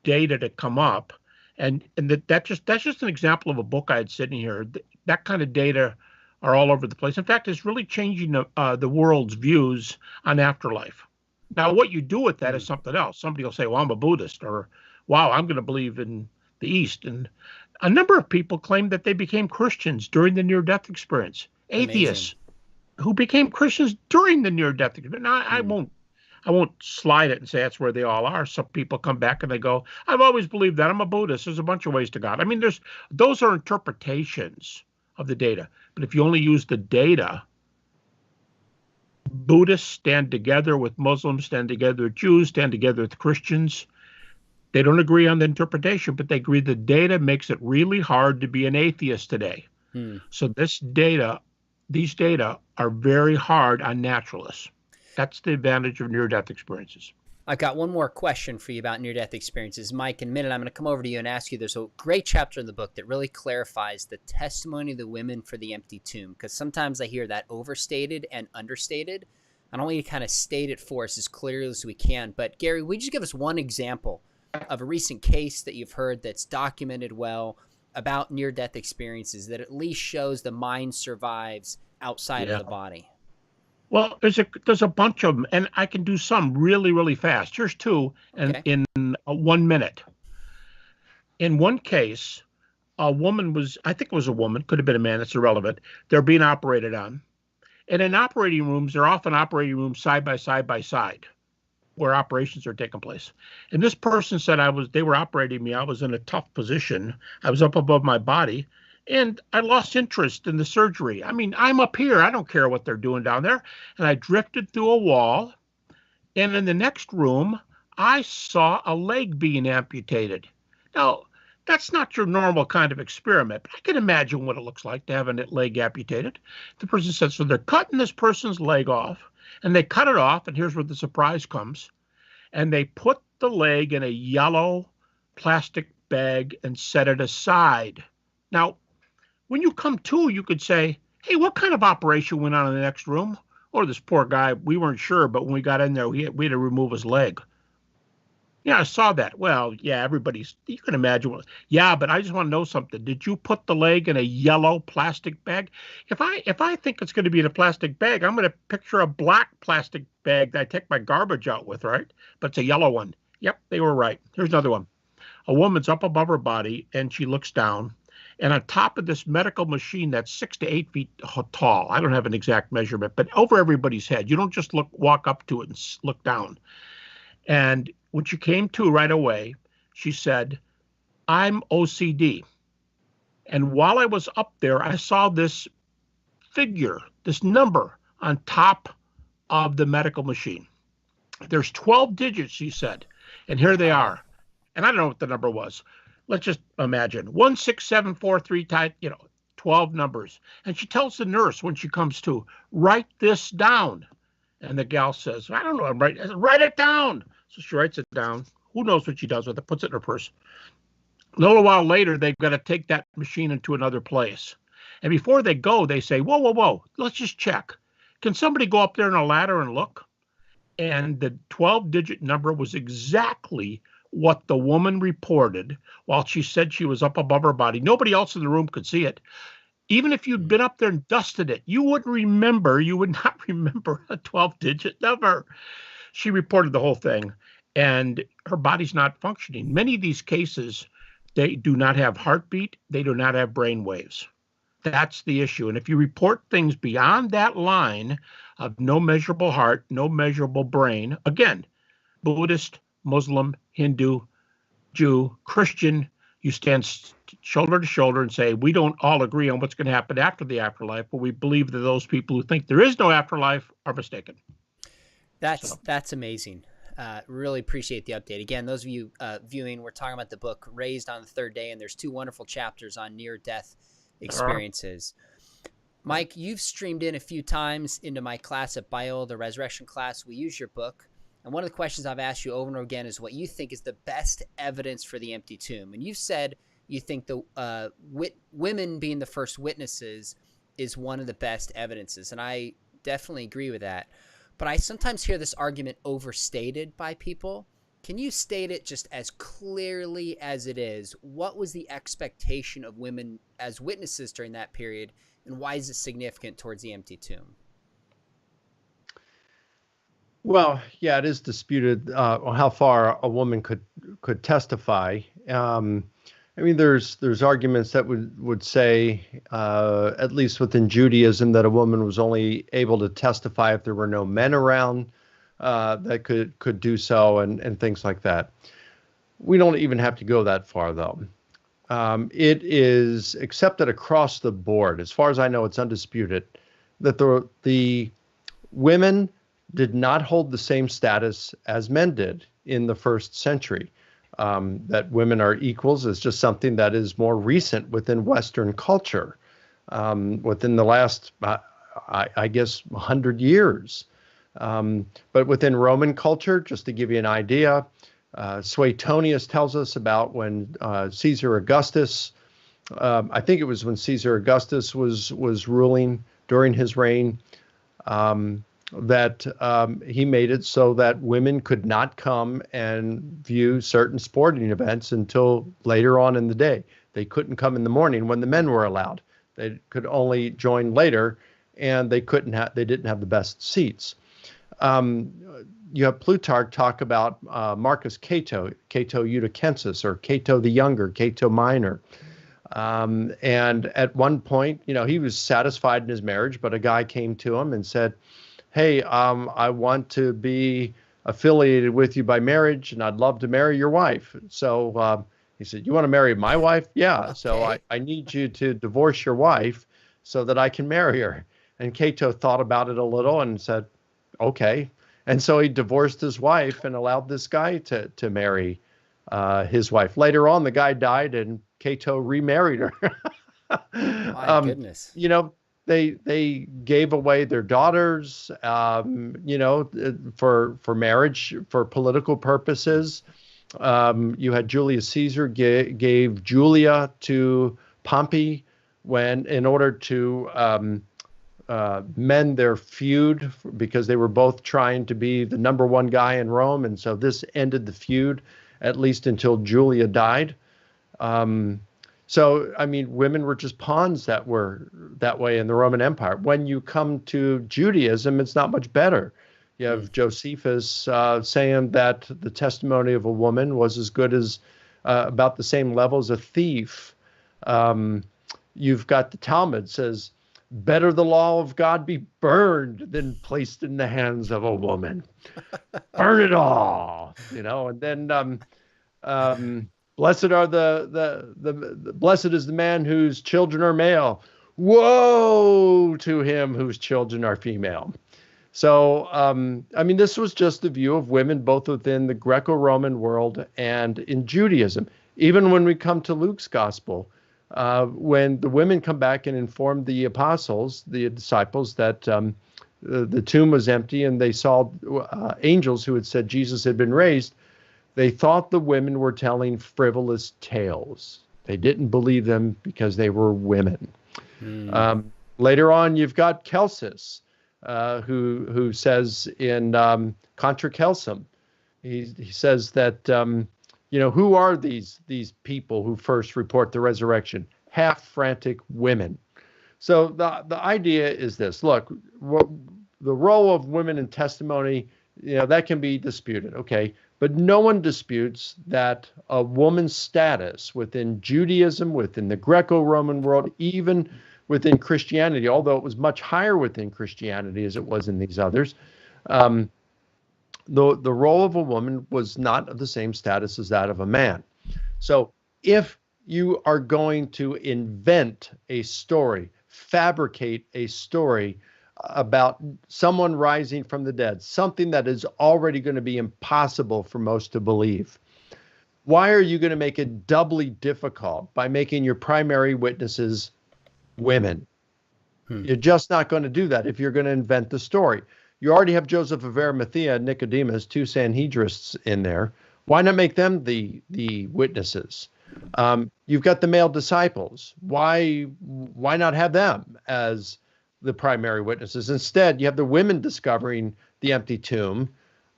data to come up. And that's just an example of a book I had sitting here. That kind of data are all over the place. In fact, it's really changing the world's views on afterlife. Now, what you do with that is something else. Somebody will say, well, I'm a Buddhist, or, wow, I'm going to believe in the East. And a number of people claim that they became Christians during the near-death experience. Atheists who became Christians during the near-death experience. Now, I won't slide it and say that's where they all are. Some people come back and they go, I've always believed that. I'm a Buddhist. There's a bunch of ways to God. I mean, those are interpretations of the data. But if you only use the data, Buddhists stand together with Muslims, stand together with Jews, stand together with Christians. They don't agree on the interpretation, but they agree the data makes it really hard to be an atheist today. So these data are very hard on naturalists. That's the advantage of near-death experiences. I got one more question for you about near-death experiences. Mike, in a minute, I'm going to come over to you and ask you, there's a great chapter in the book that really clarifies the testimony of the women for the empty tomb, because sometimes I hear that overstated and understated. I don't want you to kind of state it for us as clearly as we can. But Gary, would you just give us one example of a recent case that you've heard that's documented well about near-death experiences that at least shows the mind survives outside of the body? Well, there's a bunch of them, and I can do some really, really fast. Here's two in 1 minute. In one case, a woman I think it was a woman, could have been a man, it's irrelevant. They're being operated on. And in operating rooms, they're often operating rooms side by side, where operations are taking place. And this person said they were operating me. I was in a tough position. I was up above my body. And I lost interest in the surgery. I mean, I'm up here. I don't care what they're doing down there. And I drifted through a wall. And in the next room, I saw a leg being amputated. Now, that's not your normal kind of experiment, but I can imagine what it looks like to have a leg amputated. The person said, so they're cutting this person's leg off, and they cut it off, and here's where the surprise comes. And they put the leg in a yellow plastic bag and set it aside. Now, when you come to, you could say, hey, what kind of operation went on in the next room? Or this poor guy, we weren't sure, but when we got in there, we had to remove his leg. Yeah, I saw that. Well, yeah, you can imagine. Yeah, but I just want to know something. Did you put the leg in a yellow plastic bag? If I think it's going to be in a plastic bag, I'm going to picture a black plastic bag that I take my garbage out with, right? But it's a yellow one. Yep, they were right. Here's another one. A woman's up above her body, and she looks down. And on top of this medical machine that's 6 to 8 feet tall, I don't have an exact measurement, but over everybody's head. You don't just walk up to it and look down. And when she came to right away, she said, "I'm OCD." And while I was up there, I saw this figure, this number on top of the medical machine. There's 12 digits, she said, and here they are. And I don't know what the number was. Let's just imagine 16743 type, 12 numbers. And she tells the nurse when she comes to, "Write this down." And the gal says, "I don't know, write it down." So she writes it down. Who knows what she does with it, puts it in her purse. A little while later, they've got to take that machine into another place. And before they go, they say, whoa, whoa, whoa, let's just check. Can somebody go up there in a ladder and look? And the 12-digit number was exactly what the woman reported while she said she was up above her body. Nobody else in the room could see it. Even if you'd been up there and dusted it, you would not remember a 12-digit number. She reported the whole thing, and her body's not functioning. Many of these cases, they do not have heartbeat. They do not have brain waves. That's the issue. And if you report things beyond that line of no measurable heart, no measurable brain, again, Buddhist, Muslim, Hindu, Jew, Christian, you stand shoulder to shoulder and say, we don't all agree on what's going to happen after the afterlife, but we believe that those people who think there is no afterlife are mistaken. That's amazing. Really appreciate the update. Again, those of you viewing, we're talking about the book Raised on the Third Day, and there's 2 wonderful chapters on near-death experiences. Mike, you've streamed in a few times into my class at Bio, the resurrection class. We use your book. And one of the questions I've asked you over and over again is what you think is the best evidence for the empty tomb. And you've said you think the women being the first witnesses is one of the best evidences. And I definitely agree with that. But I sometimes hear this argument overstated by people. Can you state it just as clearly as it is? What was the expectation of women as witnesses during that period, and why is it significant towards the empty tomb? Well, yeah, it is disputed how far a woman could testify. I mean, there's arguments that would say, at least within Judaism, that a woman was only able to testify if there were no men around that could do so, and things like that. We don't even have to go that far, though. It is accepted across the board, as far as I know, it's undisputed, that the women did not hold the same status as men did in the first century. That women are equals is just something that is more recent within Western culture, within the last, I guess, 100 years. But within Roman culture, just to give you an idea, Suetonius tells us about when Caesar Augustus, I think it was when Caesar Augustus was ruling during his reign, that he made it so that women could not come and view certain sporting events until later on in the day. They couldn't come in the morning when the men were allowed. They could only join later, and they didn't have the best seats. You have Plutarch talk about Marcus Cato Utica, or Cato the Younger, Cato Minor. And at one point, he was satisfied in his marriage, but a guy came to him and said, "Hey, I want to be affiliated with you by marriage, and I'd love to marry your wife." So he said, "You want to marry my wife?" "Yeah." Okay. "So I need you to divorce your wife so that I can marry her." And Cato thought about it a little and said, "Okay." And so he divorced his wife and allowed this guy to marry his wife. Later on, the guy died, and Cato remarried her. My goodness. They gave away their daughters, for marriage, for political purposes. You had Julius Caesar gave Julia to Pompey in order to mend their feud, because they were both trying to be the number one guy in Rome. And so this ended the feud, at least until Julia died. So, I mean, women were just pawns that were that way in the Roman Empire. When you come to Judaism, it's not much better. You have Josephus saying that the testimony of a woman was as good as about the same level as a thief. You've got the Talmud says, better the law of God be burned than placed in the hands of a woman. Burn it all, and then blessed are the blessed is the man whose children are male. Woe to him whose children are female. So, this was just the view of women, both within the Greco-Roman world and in Judaism. Even when we come to Luke's gospel, when the women come back and inform the apostles, the disciples, that the tomb was empty and they saw angels who had said Jesus had been raised, they thought the women were telling frivolous tales. They didn't believe them because they were women. Later on, you've got Celsus, who says in Contra Celsum, he says that, who are these people who first report the resurrection? Half frantic women. So the idea is this: look, the role of women in testimony, that can be disputed, okay, but no one disputes that a woman's status within Judaism, within the Greco-Roman world, even within Christianity, although it was much higher within Christianity as it was in these others, the role of a woman was not of the same status as that of a man. So if you are going to invent a story, fabricate a story about someone rising from the dead, something that is already going to be impossible for most to believe, why are you going to make it doubly difficult by making your primary witnesses women? You're just not going to do that if you're going to invent the story. You already have Joseph of Arimathea and Nicodemus, two Sanhedrists in there. Why not make them the witnesses? You've got the male disciples. Why not have them as the primary witnesses? Instead, you have the women discovering the empty tomb,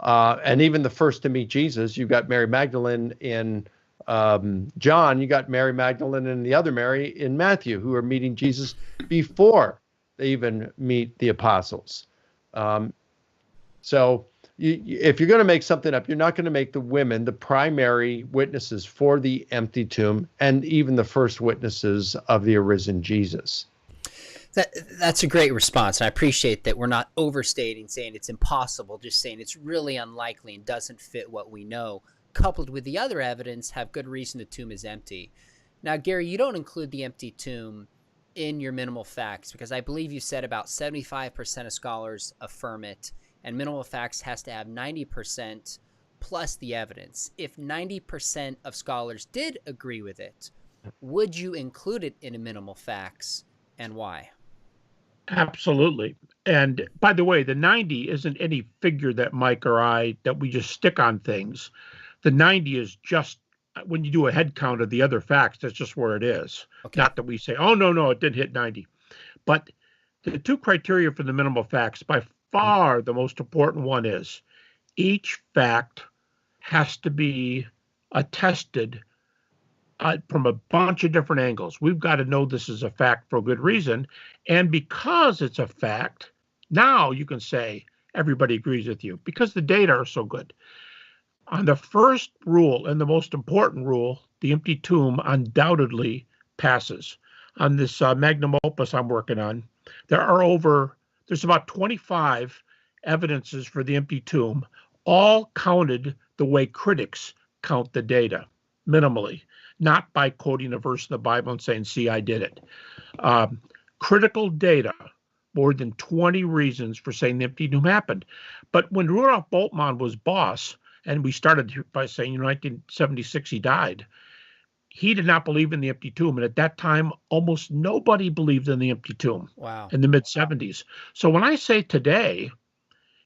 and even the first to meet Jesus. You've got Mary Magdalene in John. You got Mary Magdalene and the other Mary in Matthew, who are meeting Jesus before they even meet the apostles. So if you're going to make something up, you're not going to make the women the primary witnesses for the empty tomb and even the first witnesses of the arisen Jesus. That's a great response. I appreciate that we're not overstating, saying it's impossible, just saying it's really unlikely and doesn't fit what we know, coupled with the other evidence, have good reason the tomb is empty. Now, Gary, you don't include the empty tomb in your minimal facts because I believe you said about 75% of scholars affirm it, and minimal facts has to have 90% plus the evidence. If 90% of scholars did agree with it, would you include it in a minimal facts, and why? Absolutely. And by the way, the 90 isn't any figure that Mike or I, that we just stick on things. The 90 is just when you do a head count of the other facts, that's just where it is. Okay. Not that we say, oh, no, it didn't hit 90. But the two criteria for the minimal facts, by far the most important one is each fact has to be attested from a bunch of different angles. We've got to know this is a fact for a good reason. And because it's a fact, now you can say everybody agrees with you because the data are so good. On the first rule and the most important rule, the empty tomb undoubtedly passes. On this magnum opus I'm working on, there's about 25 evidences for the empty tomb, all counted the way critics count the data, minimally, not by quoting a verse in the Bible and saying, see, I did it. Critical data, more than 20 reasons for saying the empty tomb happened. But when Rudolf Boltzmann was boss, and we started by saying in 1976 he died, he did not believe in the empty tomb. And at that time, almost nobody believed in the empty tomb. Wow. In the mid-70s. So when I say today,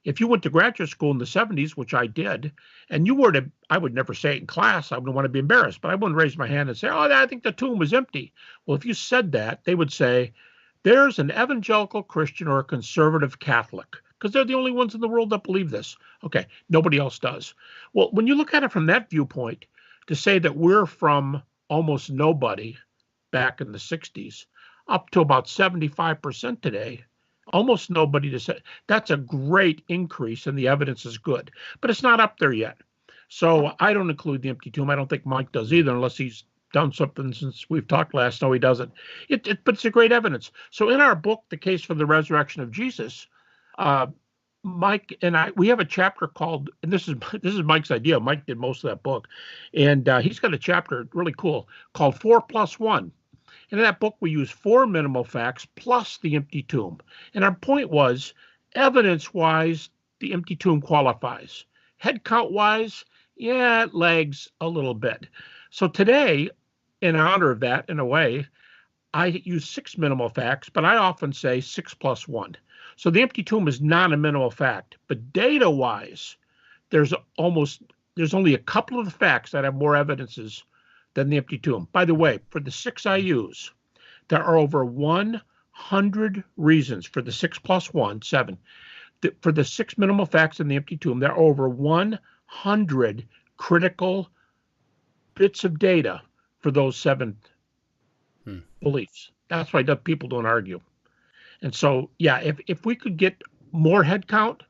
if you went to graduate school in the 70s, which I did, and you were to, I would never say it in class, I wouldn't want to be embarrassed, but I wouldn't raise my hand and say, oh, I think the tomb was empty. Well, if you said that, they would say, there's an evangelical Christian or a conservative Catholic, because they're the only ones in the world that believe this. Okay, nobody else does. Well, when you look at it from that viewpoint, to say that we're from almost nobody back in the 60s up to about 75% today, almost nobody to say, that's a great increase and the evidence is good, but it's not up there yet. So I don't include the empty tomb. I don't think Mike does either, unless he's done something since we've talked last. No, he doesn't. But it's a great evidence. So in our book, The Case for the Resurrection of Jesus, Mike and we have a chapter called, and this is Mike's idea. Mike did most of that book, and he's got a chapter really cool called 4+1. And in that book, we use 4 minimal facts plus the empty tomb. And our point was, evidence-wise, the empty tomb qualifies. Head count-wise, yeah, it lags a little bit. So today, in honor of that, in a way, I use 6 minimal facts, but I often say 6+1. So the empty tomb is not a minimal fact, but data-wise, there's only a couple of the facts that have more evidences than the empty tomb. By the way, for the 6 I use, there are over 100 reasons for the 6+1, 7. For the 6 minimal facts in the empty tomb, there are over 100 critical bits of data for those 7 beliefs. That's why people don't argue. And so, yeah, if we could get more head count,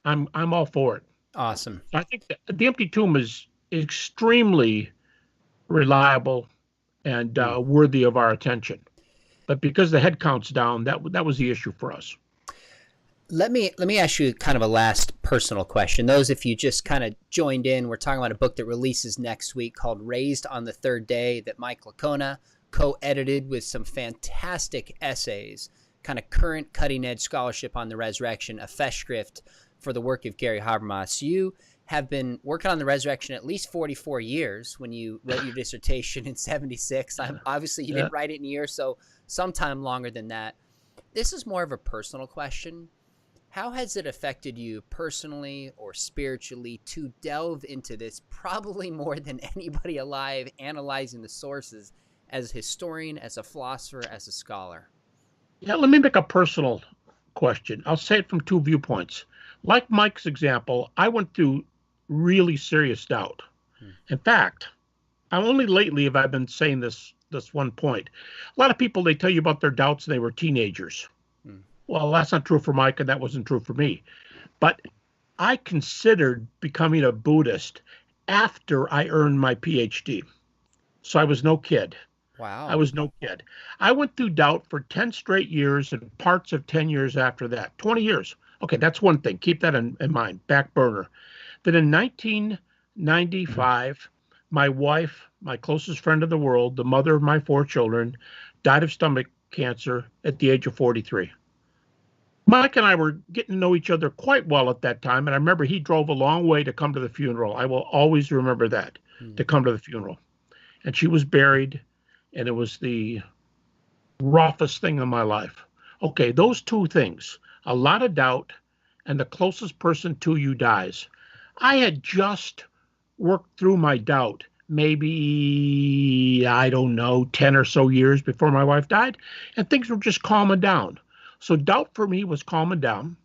I'm all for it. Awesome. I think the empty tomb is extremely reliable and worthy of our attention. But because the head count's down, that was the issue for us. Let me ask you kind of a last personal question. Those, if you just kind of joined in, we're talking about a book that releases next week called Raised on the Third Day that Mike Licona co-edited with some fantastic essays, kind of current cutting-edge scholarship on the resurrection, a festschrift for the work of Gary Habermas. You have been working on the resurrection at least 44 years when you wrote your dissertation in 76. Obviously, you didn't write it in a year, so sometime longer than that. This is more of a personal question. How has it affected you personally or spiritually to delve into this, probably more than anybody alive, analyzing the sources as a historian, as a philosopher, as a scholar? Yeah, let me make a personal question. I'll say it from 2 viewpoints. Like Mike's example, I went through really serious doubt. In fact, only lately have I been saying this one point. A lot of people, they tell you about their doubts when they were teenagers. Well, that's not true for Mike, and that wasn't true for me. But I considered becoming a Buddhist after I earned my PhD. So I was no kid. Wow. I was no kid. I went through doubt for 10 straight years and parts of 10 years after that. 20 years. Okay, that's one thing. Keep that in mind. Back burner. Then in 1995, my wife, my closest friend in the world, the mother of my 4 children, died of stomach cancer at the age of 43. Mike and I were getting to know each other quite well at that time, and I remember he drove a long way to come to the funeral. I will always remember that, to come to the funeral. And she was buried, and it was the roughest thing in my life. Okay, those 2 things, a lot of doubt, and the closest person to you dies. I had just worked through my doubt, maybe, I don't know, 10 or so years before my wife died, and things were just calming down. So doubt for me was calming down.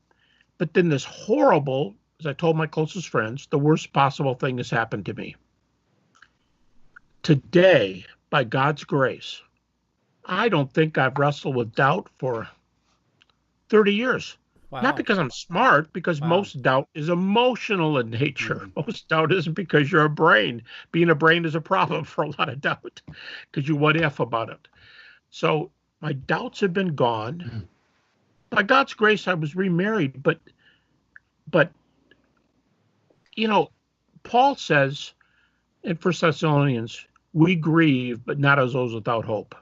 But then this horrible, as I told my closest friends, the worst possible thing has happened to me. Today, by God's grace, I don't think I've wrestled with doubt for 30 years. Wow. Not because I'm smart, because most doubt is emotional in nature. Most doubt isn't because you're a brain. Being a brain is a problem for a lot of doubt, because you what if about it. So my doubts have been gone. By God's grace, I was remarried, but you know, Paul says in 1 Thessalonians, we grieve, but not as those without hope.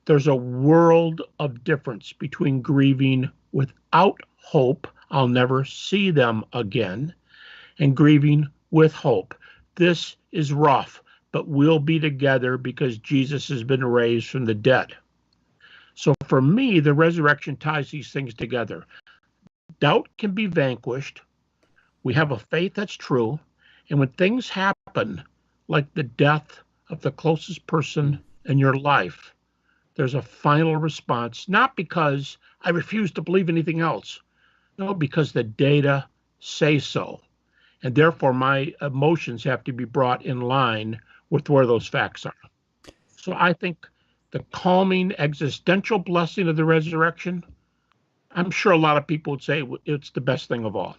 There's a world of difference between grieving without hope, I'll never see them again, and grieving with hope. This is rough, but we'll be together because Jesus has been raised from the dead. So for me, the resurrection ties these things together. Doubt can be vanquished. We have a faith that's true. And when things happen, like the death of the closest person in your life, there's a final response, not because I refuse to believe anything else. No, because the data say so. And therefore, my emotions have to be brought in line with where those facts are. So I think the calming existential blessing of the resurrection, I'm sure a lot of people would say it's the best thing of all.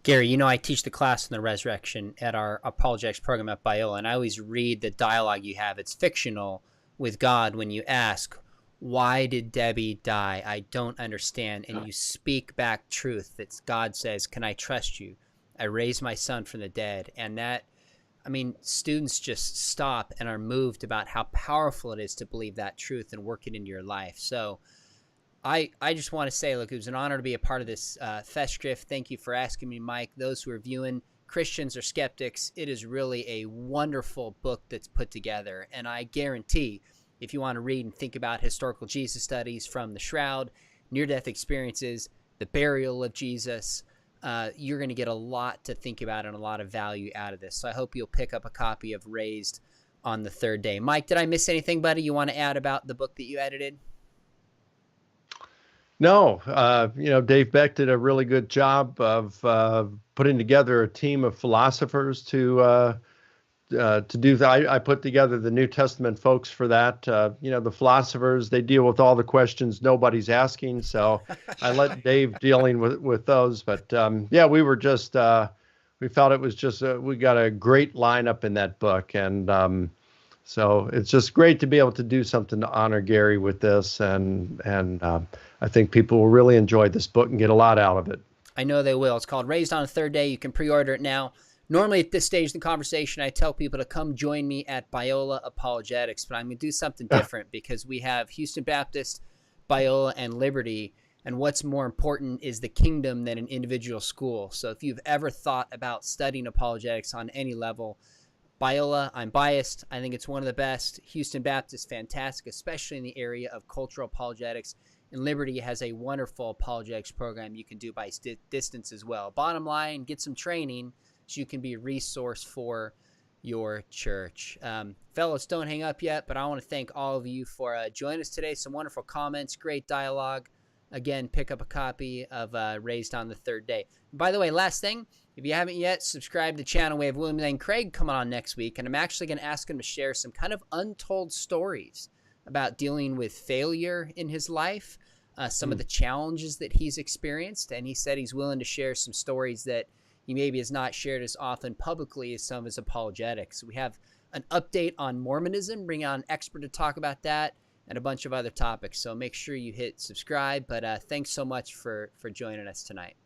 Gary, you know, I teach the class on the resurrection at our apologetics program at Biola, and I always read the dialogue you have. It's fictional with God when you ask, why did Debbie die? I don't understand. And you speak back truth that God says, can I trust you? I raised my son from the dead. And that, I mean, students just stop and are moved about how powerful it is to believe that truth and work it into your life. So I just want to say, look, it was an honor to be a part of this Festschrift. Thank you for asking me, Mike. Those who are viewing, Christians or skeptics, it is really a wonderful book that's put together. And I guarantee if you want to read and think about historical Jesus studies from the Shroud, Near-Death Experiences, the burial of Jesus, you're going to get a lot to think about and a lot of value out of this. So I hope you'll pick up a copy of Raised on the Third Day. Mike, did I miss anything, buddy, you want to add about the book that you edited? No, Dave Beck did a really good job of putting together a team of philosophers to do that. I put together the New Testament folks for that. The philosophers, they deal with all the questions nobody's asking. So I let Dave dealing with those. But we were just, we felt it was just, we got a great lineup in that book. And so it's just great to be able to do something to honor Gary with this. And I think people will really enjoy this book and get a lot out of it. I know they will. It's called Raised on the Third Day. You can pre-order it now. Normally at this stage in the conversation, I tell people to come join me at Biola Apologetics, but I'm going to do something different because we have Houston Baptist, Biola, and Liberty, and what's more important is the kingdom than an individual school. So if you've ever thought about studying apologetics on any level, Biola, I'm biased. I think it's one of the best. Houston Baptist, fantastic, especially in the area of cultural apologetics. And Liberty has a wonderful apologetics program you can do by distance as well. Bottom line, get some training so you can be a resource for your church. Fellows, don't hang up yet, but I want to thank all of you for joining us today. Some wonderful comments, great dialogue. Again, pick up a copy of Raised on the Third Day. By the way, last thing, if you haven't yet, subscribe to the channel. We have William Lane Craig coming on next week, and I'm actually going to ask him to share some kind of untold stories about dealing with failure in his life, some of the challenges that he's experienced, and he said he's willing to share some stories that he maybe has not shared as often publicly as some of his apologetics. We have an update on Mormonism, bring on an expert to talk about that, and a bunch of other topics. So make sure you hit subscribe. But thanks so much for joining us tonight.